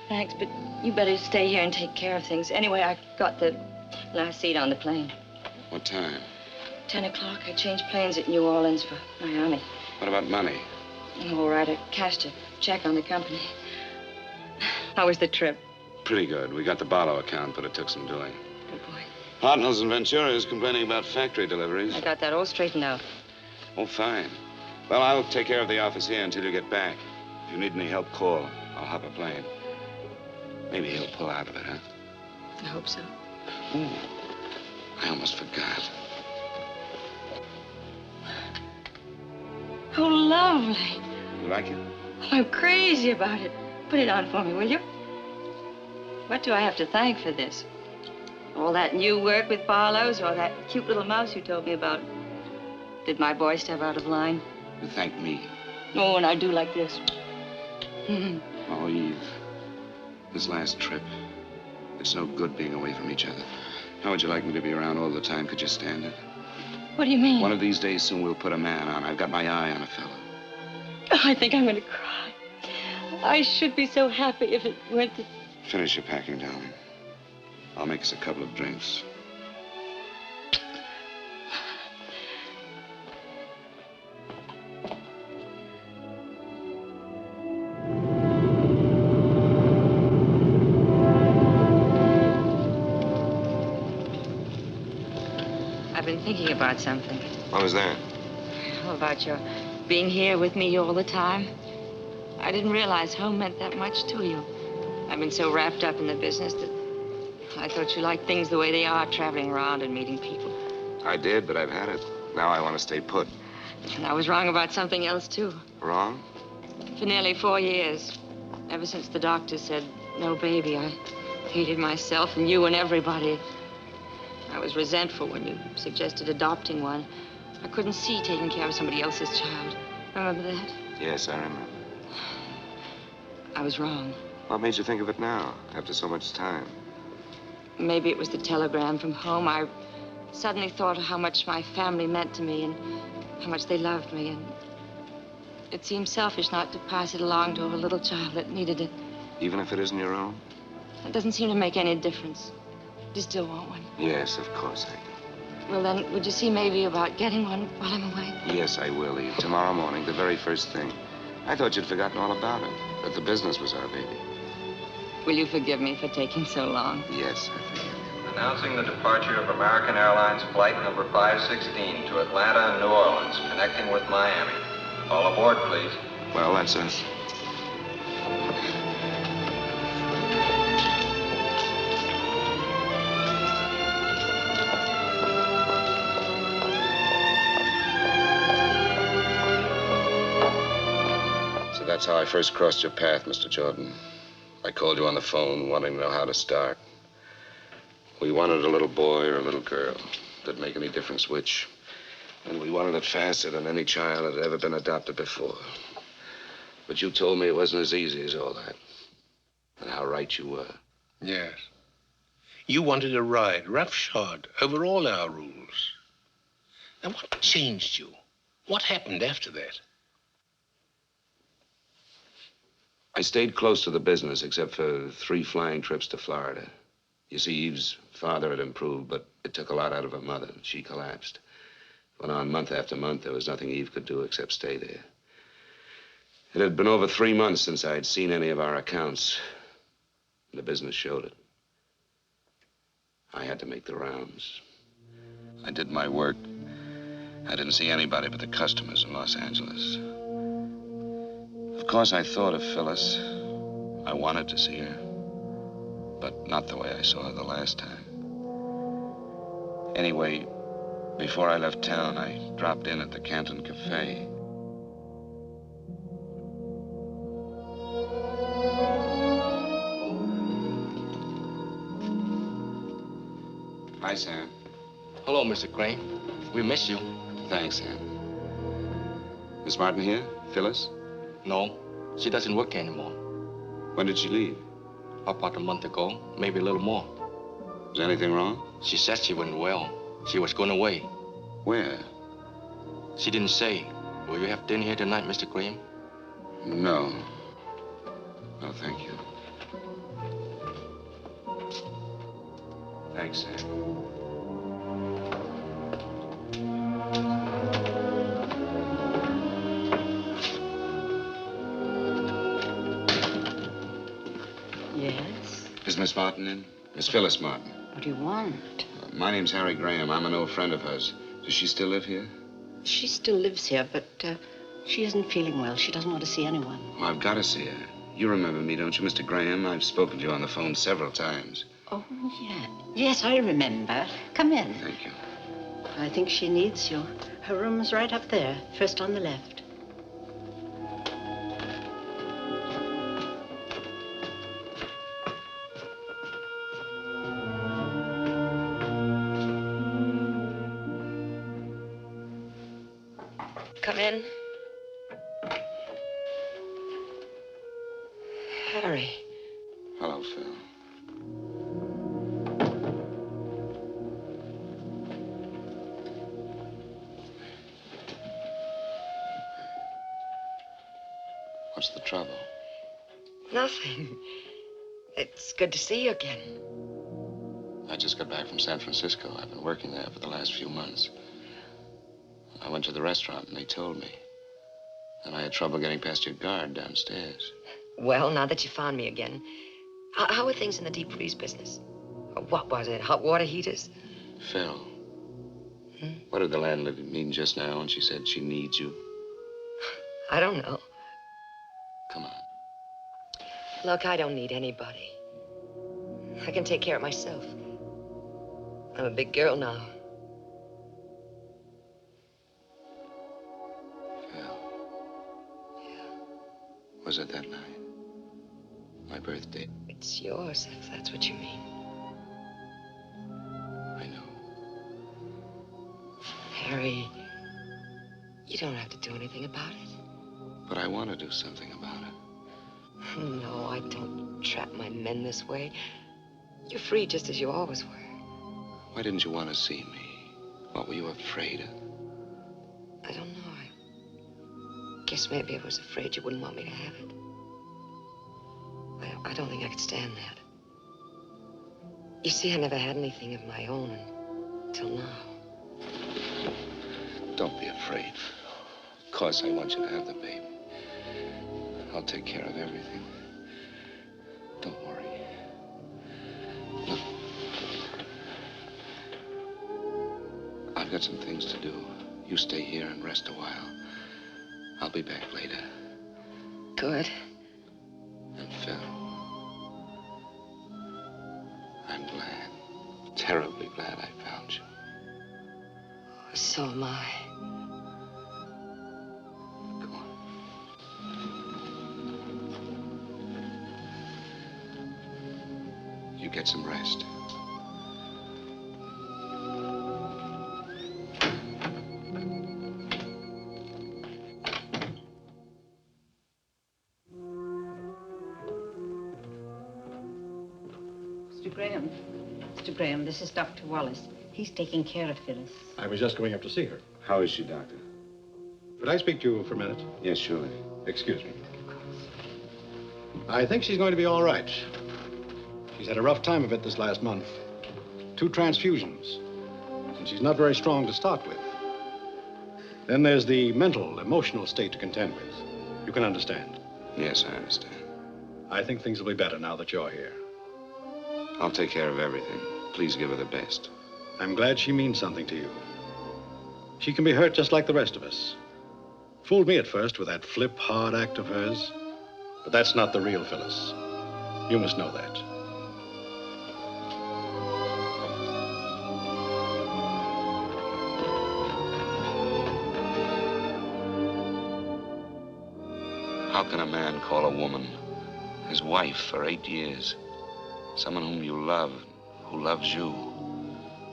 Thanks, but you better stay here and take care of things. Anyway, I got the last seat on the plane. What time? 10 o'clock. I changed planes at New Orleans for Miami. What about money? All right, I cashed a check on the company. How was the trip? Pretty good. We got the Barlow account, but it took some doing. Good boy. Hartnell's in Ventura is complaining about factory deliveries. I got that all straightened out. Oh, fine. Well, I'll take care of the office here until you get back. If you need any help, call. I'll hop a plane. Maybe he'll pull out of it, huh? I hope so. Ooh, I almost forgot. Oh, lovely. You like it? I'm crazy about it. Put it on for me, will you? What do I have to thank for this? All that new work with Barlow's or that cute little mouse you told me about? Did my boy step out of line? You thank me. Oh, and I do like this. Oh, Eve. This last trip. It's no good being away from each other. How would you like me to be around all the time? Could you stand it? What do you mean? One of these days soon we'll put a man on. I've got my eye on a fellow. I think I'm going to cry. I should be so happy if it went to... Finish your packing, darling. I'll make us a couple of drinks. I've been thinking about something. What was that? How about your being here with me all the time? I didn't realize home meant that much to you. I've been so wrapped up in the business that I thought you liked things the way they are, traveling around and meeting people. I did, but I've had it. Now I want to stay put. And I was wrong about something else, too. Wrong? For nearly 4 years, ever since the doctor said, no baby, I hated myself and you and everybody. I was resentful when you suggested adopting one. I couldn't see taking care of somebody else's child. Remember that? Yes, I remember. I was wrong. What made you think of it now, after so much time? Maybe it was the telegram from home. I suddenly thought of how much my family meant to me and how much they loved me. And it seemed selfish not to pass it along to a little child that needed it. Even if it isn't your own? It doesn't seem to make any difference. You still want one? Yes, of course I do. Well, then, would you see maybe about getting one while I'm away? Yes, I will, Eve. Tomorrow morning, the very first thing. I thought you'd forgotten all about it, that the business was our baby. Will you forgive me for taking so long? Yes, I forgive you. Announcing the departure of American Airlines Flight number 516 to Atlanta and New Orleans, connecting with Miami. All aboard, please. Well, that's us. So that's how I first crossed your path, Mr. Jordan. I called you on the phone, wanting to know how to start. We wanted a little boy or a little girl. Didn't make any difference which. And we wanted it faster than any child had ever been adopted before. But you told me it wasn't as easy as all that. And how right you were. Yes. You wanted a ride, roughshod, over all our rules. Now, what changed you? What happened after that? I stayed close to the business, except for 3 flying trips to Florida. You see, Eve's father had improved, but it took a lot out of her mother. She collapsed. Went on month after month. There was nothing Eve could do except stay there. It had been over 3 months since I'd seen any of our accounts. And the business showed it. I had to make the rounds. I did my work. I didn't see anybody but the customers in Los Angeles. Of course, I thought of Phyllis. I wanted to see her. But not the way I saw her the last time. Anyway, before I left town, I dropped in at the Canton Cafe. Hi, Sam. Hello, Mr. Crane. We miss you. Thanks, Sam. Miss Martin here? Phyllis? No, she doesn't work anymore. When did she leave? About a month ago, maybe a little more. Is anything wrong? She said she wasn't well. She was going away. Where? She didn't say. Will you have dinner here tonight, Mr. Graham? No. No, thank you. Thanks, Sam. Yes? Is Miss Martin in? Miss Phyllis Martin. What do you want? My name's Harry Graham. I'm an old friend of hers. Does she still live here? She still lives here, but She isn't feeling well. She doesn't want to see anyone. Well, I've got to see her. You remember me, don't you, Mr. Graham? I've spoken to you on the phone several times. Oh, yeah. Yes, I remember. Come in. Thank you. I think she needs you. Her room's right up there, first on the left. Come in. Harry. Hello, Phil. What's the trouble? Nothing. It's good to see you again. I just got back from San Francisco. I've been working there for the last few months. I went to the restaurant and they told me. And I had trouble getting past your guard downstairs. Well, now that you found me again, how are things in the deep freeze business? What was it, hot water heaters? Phil, what did the landlady mean just now when she said she needs you? I don't know. Come on. Look, I don't need anybody. I can take care of myself. I'm a big girl now. Phil. Was it that night? My birthday? It's yours, if that's what you mean. I know. Harry, you don't have to do anything about it. But I want to do something about it. No, I don't trap my men this way. You're free just as you always were. Why didn't you want to see me? What were you afraid of? I don't know. I guess maybe I was afraid you wouldn't want me to have it. I don't think I could stand that. You see, I never had anything of my own until now. Don't be afraid. Of course I want you to have the baby. I'll take care of everything. Don't worry. Look. I've got some things to do. You stay here and rest a while. I'll be back later. Good. And Phil, I'm glad, terribly glad I found you. So am I. Come on. You get some rest. Mr. Graham, this is Dr. Wallace. He's taking care of Phyllis. I was just going up to see her. How is she, Doctor? Could I speak to you for a minute? Yes, surely. Excuse me. I think she's going to be all right. She's had a rough time of it this last month. 2 transfusions. And she's not very strong to start with. Then there's the mental, emotional state to contend with. You can understand. Yes, I understand. I think things will be better now that you're here. I'll take care of everything. Please give her the best. I'm glad she means something to you. She can be hurt just like the rest of us. Fooled me at first with that flip, hard act of hers. But that's not the real Phyllis. You must know that. How can a man call a woman his wife for 8 years? Someone whom you love, who loves you.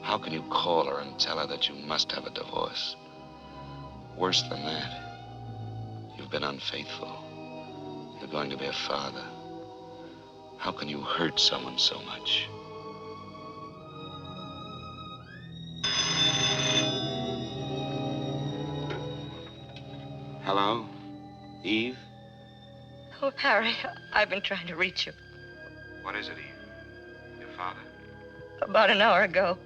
How can you call her and tell her that you must have a divorce? Worse than that, you've been unfaithful. You're going to be a father. How can you hurt someone so much? Hello? Eve? Oh, Harry, I've been trying to reach you. What is it, Eve? Your father? About an hour ago.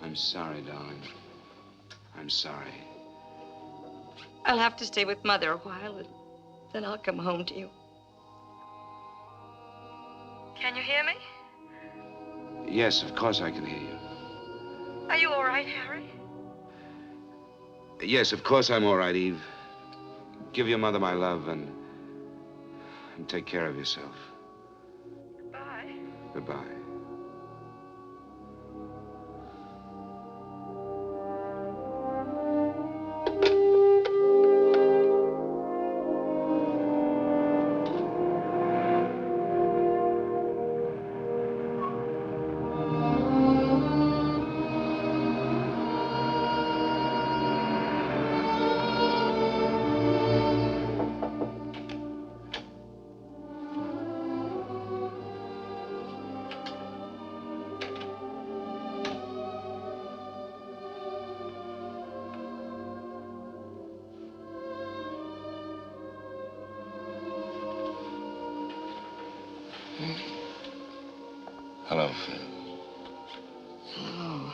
I'm sorry, darling. I'm sorry. I'll have to stay with Mother a while, and then I'll come home to you. Can you hear me? Yes, of course I can hear you. Are you all right, Harry? Yes, of course I'm all right, Eve. Give your mother my love and take care of yourself. Goodbye. Goodbye. Hello, Phil. Hello.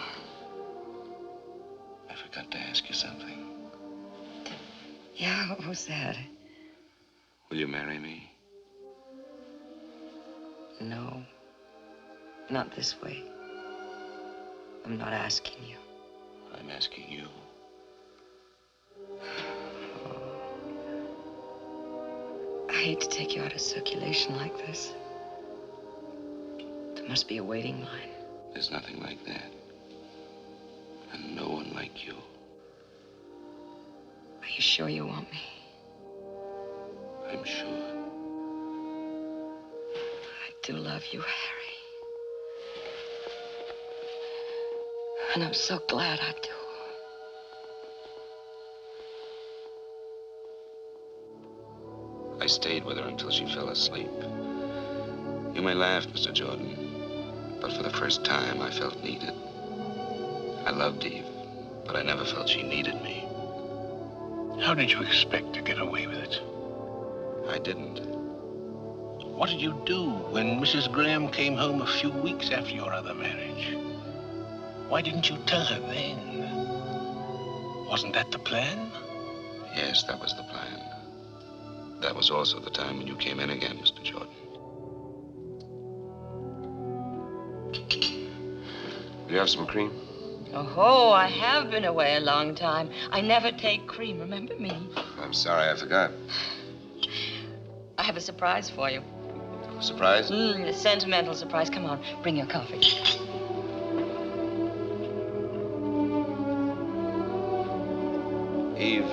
I forgot to ask you something. Yeah, what was that? Will you marry me? No. Not this way. I'm not asking you. I'm asking you. I hate to take you out of circulation like this. There must be a waiting line. There's nothing like that. And no one like you. Are you sure you want me? I'm sure. I do love you, Harry. And I'm so glad I do. I stayed with her until she fell asleep. You may laugh, Mr. Jordan, but for the first time, I felt needed. I loved Eve, but I never felt she needed me. How did you expect to get away with it? I didn't. What did you do when Mrs. Graham came home a few weeks after your other marriage? Why didn't you tell her then? Wasn't that the plan? Yes, that was the plan. That was also the time when you came in again, Mr. Jordan. Will you have some cream? Oh, I have been away a long time. I never take cream, remember me? I'm sorry, I forgot. I have a surprise for you. Surprise? A sentimental surprise. Come on, bring your coffee. Eve,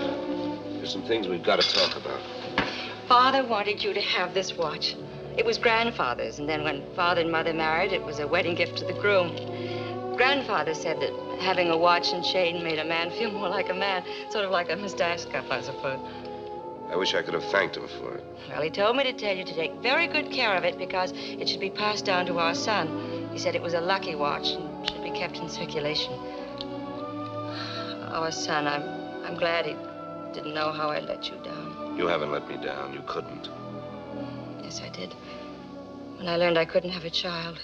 there's some things we've got to talk about. Father wanted you to have this watch. It was grandfather's, and then when Father and Mother married, it was a wedding gift to the groom. Grandfather said that having a watch and chain made a man feel more like a man, sort of like a mustache cuff, I suppose. I wish I could have thanked him for it. Well, he told me to tell you to take very good care of it because it should be passed down to our son. He said it was a lucky watch and should be kept in circulation. Our son, I'm glad he didn't know how I let you down. You haven't let me down. You couldn't. Yes, I did. When I learned I couldn't have a child.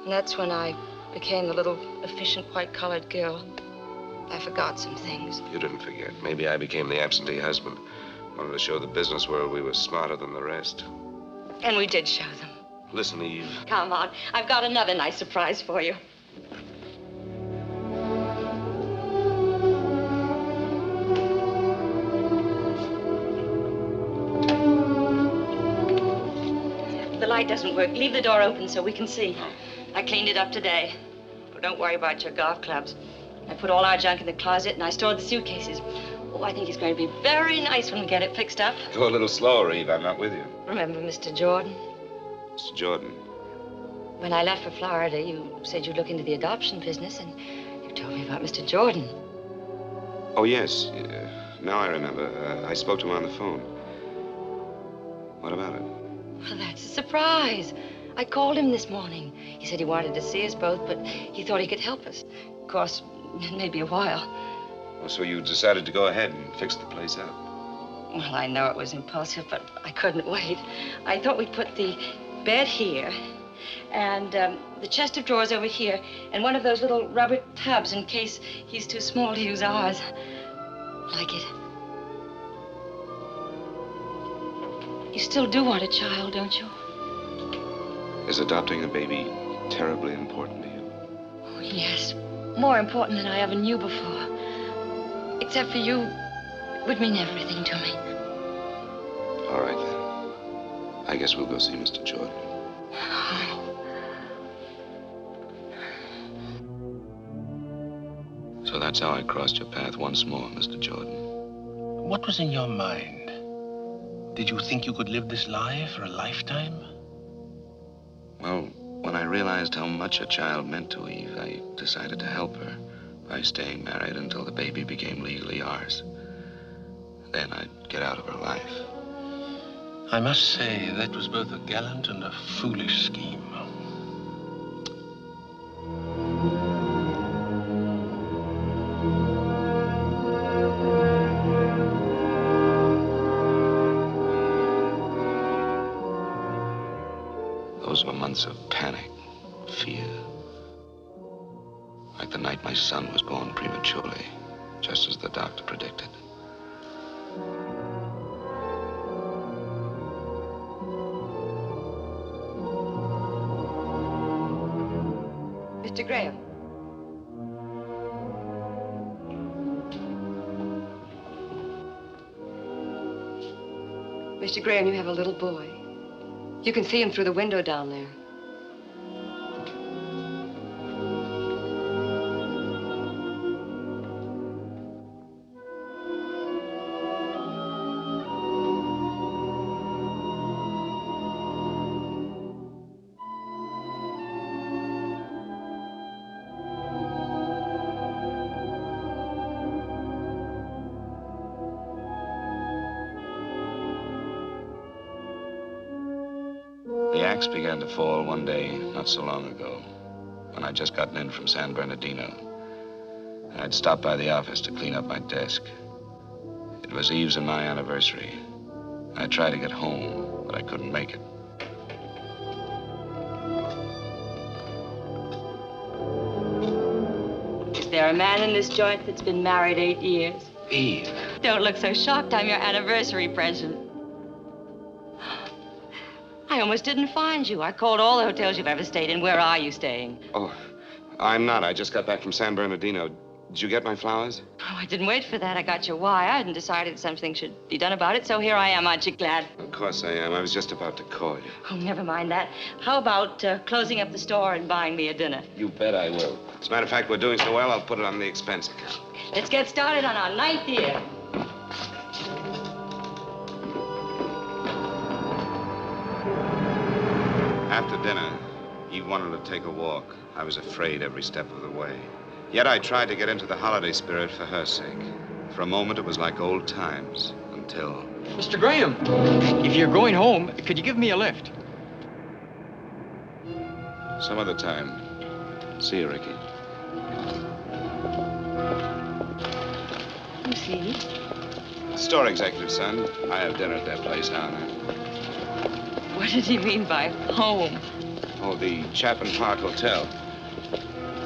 And that's when I became the little efficient white-collared girl. I forgot some things. You didn't forget. Maybe I became the absentee husband. Wanted to show the business world we were smarter than the rest. And we did show them. Listen, Eve. Come on. I've got another nice surprise for you. The light doesn't work. Leave the door open so we can see. I cleaned it up today. But don't worry about your golf clubs. I put all our junk in the closet and I stored the suitcases. Oh, I think it's going to be very nice when we get it fixed up. Go a little slower, Eve. I'm not with you. Remember Mr. Jordan? Mr. Jordan. When I left for Florida, you said you'd look into the adoption business, and you told me about Mr. Jordan. Oh, yes. Now I remember. I spoke to him on the phone. What about it? Well, that's a surprise. I called him this morning. He said he wanted to see us both, but he thought he could help us. Of course, maybe a while. Oh, so you decided to go ahead and fix the place up? Well, I know it was impulsive, but I couldn't wait. I thought we'd put the bed here, and the chest of drawers over here, and one of those little rubber tubs in case he's too small to use ours. Like it? You still do want a child, don't you? Is adopting a baby terribly important to you? Oh, yes. More important than I ever knew before. except for you, would mean everything to me. All right, then. I guess we'll go see Mr. Jordan. So that's how I crossed your path once more, Mr. Jordan. What was in your mind? Did you think you could live this life for a lifetime? Well, when I realized how much a child meant to Eve, I decided to help her by staying married until the baby became legally ours. Then I'd get out of her life. I must say, that was both a gallant and a foolish scheme. Those were months of panic, fear. Like the night my son was born prematurely, just as the doctor predicted. Mr. Graham. Mr. Graham, you have a little boy. You can see him through the window down there. The axe began to fall one day not so long ago, when I'd just gotten in from San Bernardino. I'd stopped by the office to clean up my desk. It was Eve's and my anniversary. I tried to get home, but I couldn't make it. Is there a man in this joint that's been married 8 years? Eve. Don't look so shocked. I'm your anniversary present. I almost didn't find you. I called all the hotels you've ever stayed in. Where are you staying? Oh, I'm not. I just got back from San Bernardino. Did you get my flowers? Oh, I didn't wait for that. I got your wire and decided something should be done about it, so here I am. Aren't you glad? Of course I am. I was just about to call you. Oh, never mind that. How about closing up the store and buying me a dinner? You bet I will. As a matter of fact, we're doing so well, I'll put it on the expense account. Let's get started on our 9th year. After dinner, Eve wanted to take a walk. I was afraid every step of the way. Yet I tried to get into the holiday spirit for her sake. For a moment, it was like old times, until... Mr. Graham, if you're going home, could you give me a lift? Some other time. See you, Ricky. Who's he? Store executive, son. I have dinner at that place down there. What did he mean by home? Oh, the Chapin Park Hotel.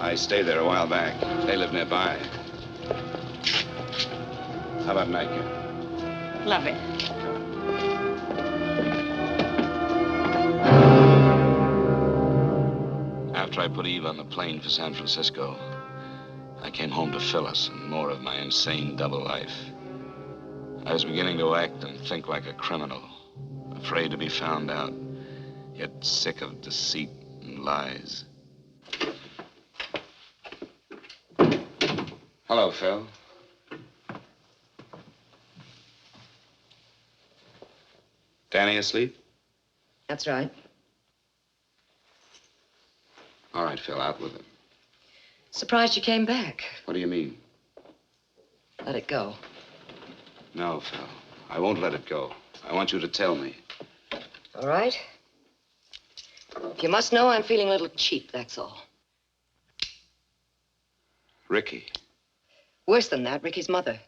I stayed there a while back. They live nearby. How about nightcap? Love it. After I put Eve on the plane for San Francisco, I came home to Phyllis and more of my insane double life. I was beginning to act and think like a criminal, afraid to be found out, yet sick of deceit and lies. Hello, Phil. Danny asleep? That's right. All right, Phil, out with it. Surprised you came back. What do you mean? Let it go. No, Phil. I won't let it go. I want you to tell me. All right. You must know I'm feeling a little cheap, that's all. Ricky. Worse than that, Ricky's mother.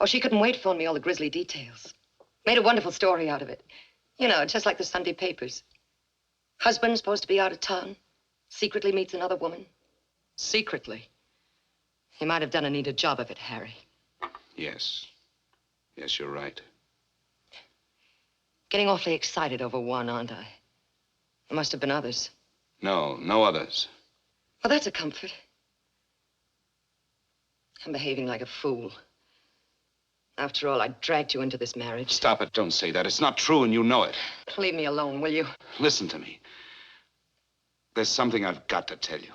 Oh, she couldn't wait to phone me all the grisly details. Made a wonderful story out of it. You know, just like the Sunday papers. Husband's supposed to be out of town. Secretly meets another woman. Secretly. He might have done a neater job of it, Harry. Yes. Yes, you're right. Getting awfully excited over one, aren't I? There must have been others. No, no others. Well, that's a comfort. I'm behaving like a fool. After all, I dragged you into this marriage. Stop it. Don't say that. It's not true, and you know it. Leave me alone, will you? Listen to me. There's something I've got to tell you.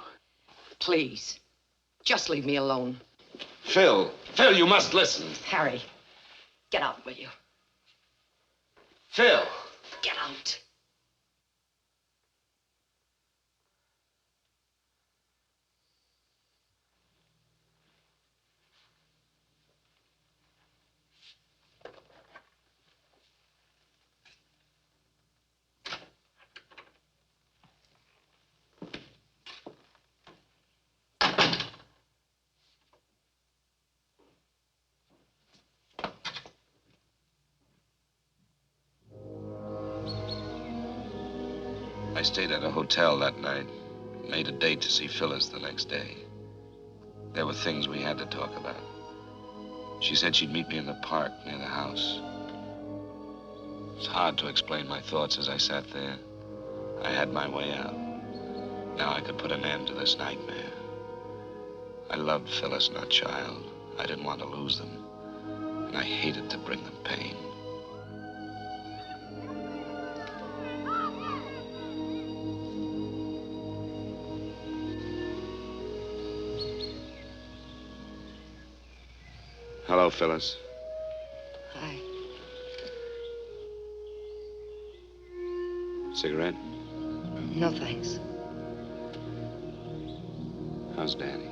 Please. Just leave me alone. Phil, you must listen. Harry, get out, will you? Phil. Get out. I stayed at a hotel that night. Made a date to see Phyllis the next day. There were things we had to talk about. She said she'd meet me in the park near the house. It's hard to explain my thoughts as I sat there. I had my way out. Now I could put an end to this nightmare. I loved Phyllis and our child. I didn't want to lose them. And I hated to bring them pain. Hello, Phyllis. Hi. Cigarette? No, thanks. How's Danny?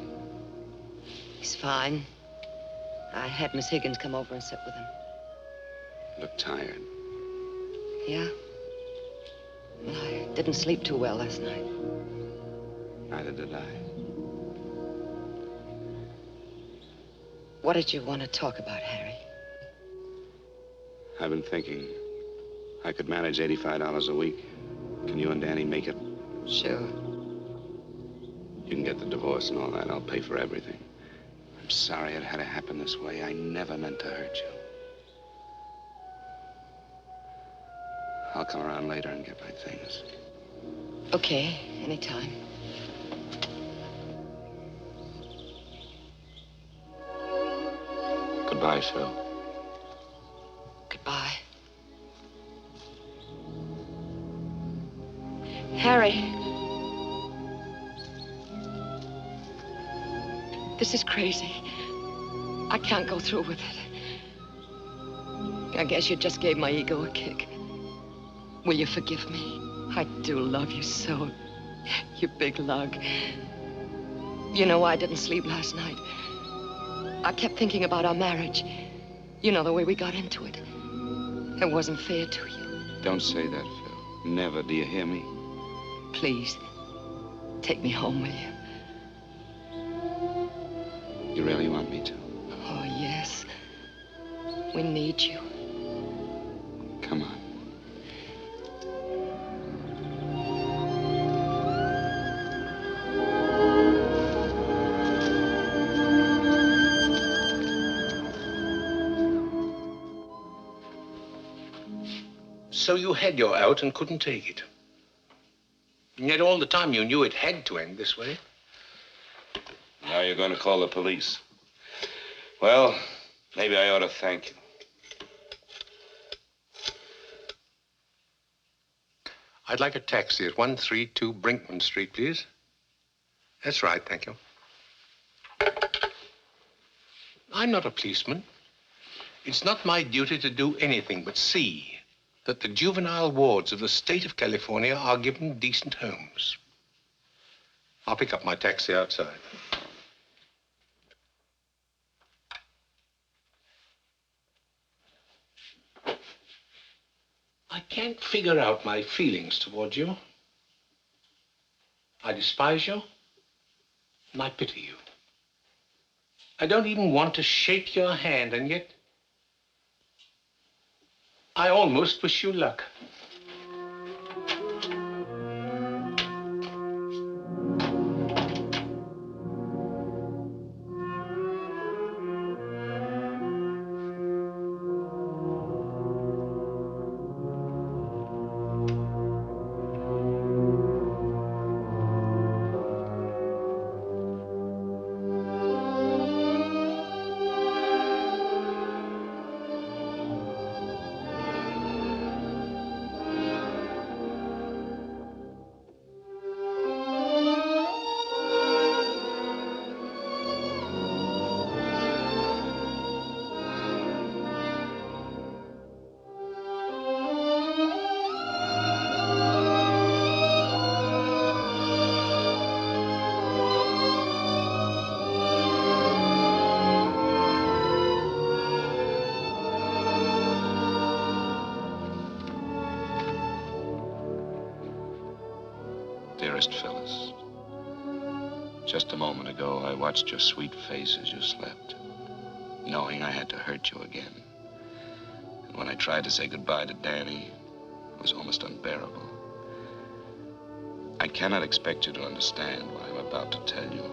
He's fine. I had Miss Higgins come over and sit with him. Look tired. Yeah? Well, I didn't sleep too well last night. Neither did I. What did you want to talk about, Harry? I've been thinking I could manage $85 a week. Can you and Danny make it? Sure. You can get the divorce and all that. I'll pay for everything. I'm sorry it had to happen this way. I never meant to hurt you. I'll come around later and get my things. Okay, anytime. Goodbye, Phil. Goodbye. Harry. This is crazy. I can't go through with it. I guess you just gave my ego a kick. Will you forgive me? I do love you so. You big lug. You know why I didn't sleep last night? I kept thinking about our marriage. You know, the way we got into it. It wasn't fair to you. Don't say that, Phil. Never. Do you hear me? Please, take me home, will you? You really want me to? Oh, yes. We need you. Come on. So you had your out and couldn't take it. And yet all the time you knew it had to end this way. Now you're going to call the police. Well, maybe I ought to thank you. I'd like a taxi at 132 Brinkman Street, please. That's right, thank you. I'm not a policeman. It's not my duty to do anything but see that the juvenile wards of the state of California are given decent homes. I'll pick up my taxi outside. I can't figure out my feelings toward you. I despise you, and I pity you. I don't even want to shake your hand, and yet I almost wish you luck. Dearest Phyllis, just a moment ago, I watched your sweet face as you slept, knowing I had to hurt you again. And when I tried to say goodbye to Danny, it was almost unbearable. I cannot expect you to understand what I'm about to tell you.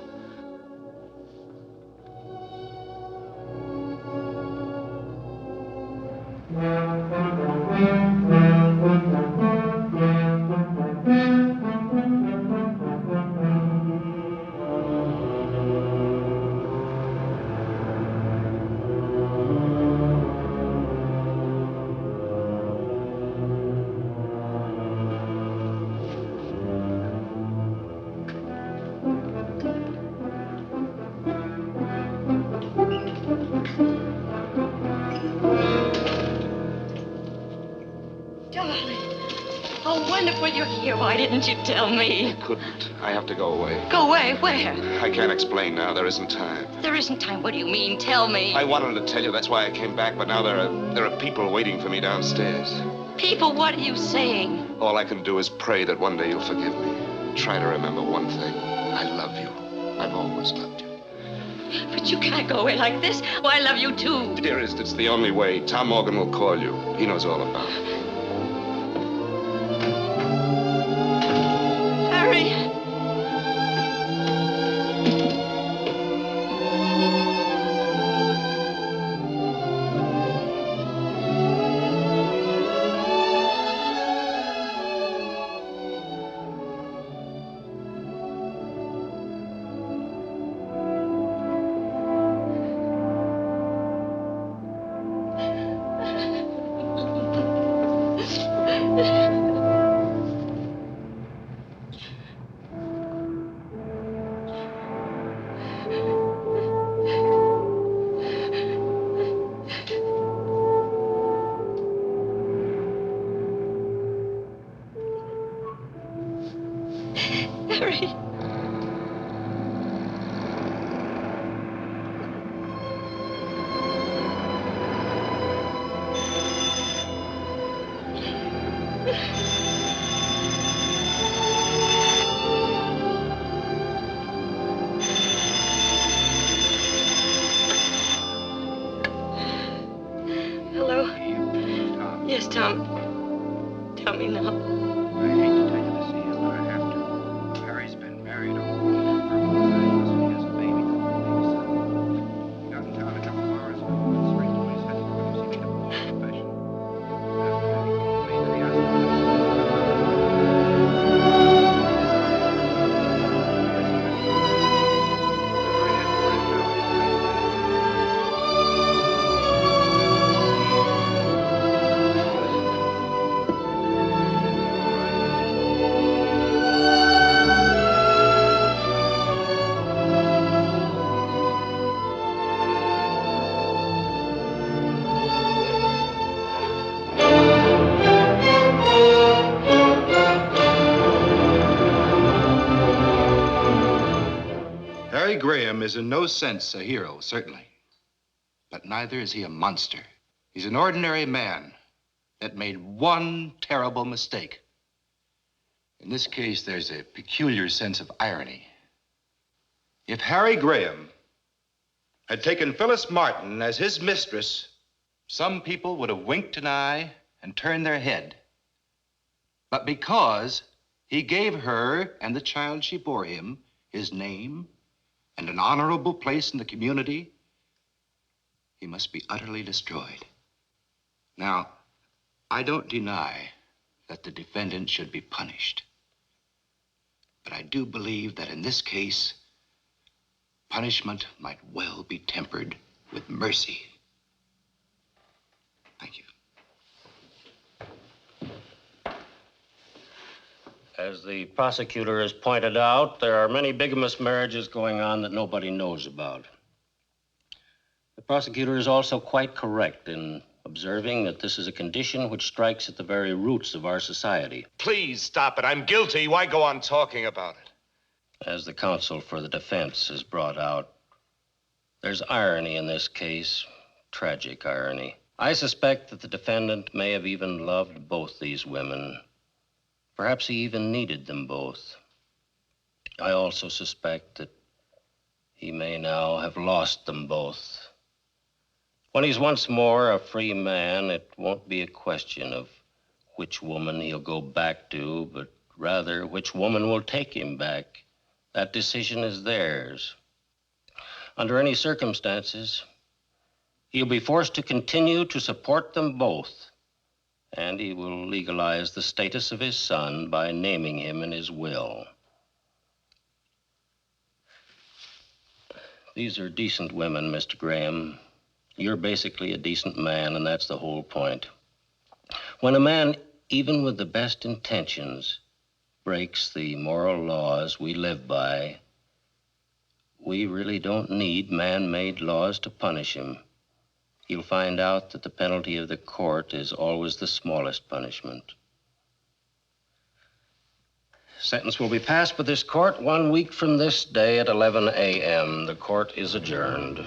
Why didn't you tell me? I couldn't. I have to go away. Go away? Where? I can't explain now. There isn't time. There isn't time. What do you mean? Tell me. I wanted to tell you. That's why I came back. But now there are people waiting for me downstairs. People? What are you saying? All I can do is pray that one day you'll forgive me. Try to remember one thing. I love you. I've always loved you. But you can't go away like this. Oh, I love you too. Dearest, it's the only way. Tom Morgan will call you. He knows all about it. Is in no sense a hero, certainly. But neither is he a monster. He's an ordinary man that made one terrible mistake. In this case, there's a peculiar sense of irony. If Harry Graham had taken Phyllis Martin as his mistress, some people would have winked an eye and turned their head. But because he gave her and the child she bore him his name and an honorable place in the community, he must be utterly destroyed. Now, I don't deny that the defendant should be punished. But I do believe that in this case, punishment might well be tempered with mercy. Thank you. As the prosecutor has pointed out, there are many bigamous marriages going on that nobody knows about. The prosecutor is also quite correct in observing that this is a condition which strikes at the very roots of our society. Please stop it. I'm guilty. Why go on talking about it? As the counsel for the defense has brought out, there's irony in this case, tragic irony. I suspect that the defendant may have even loved both these women. Perhaps he even needed them both. I also suspect that he may now have lost them both. When he's once more a free man, it won't be a question of which woman he'll go back to, but rather which woman will take him back. That decision is theirs. Under any circumstances, he'll be forced to continue to support them both, and he will legalize the status of his son by naming him in his will. These are decent women, Mr. Graham. You're basically a decent man, and that's the whole point. When a man, even with the best intentions, breaks the moral laws we live by, we really don't need man-made laws to punish him. You'll find out that the penalty of the court is always the smallest punishment. Sentence will be passed by this court 1 week from this day at 11 a.m. The court is adjourned.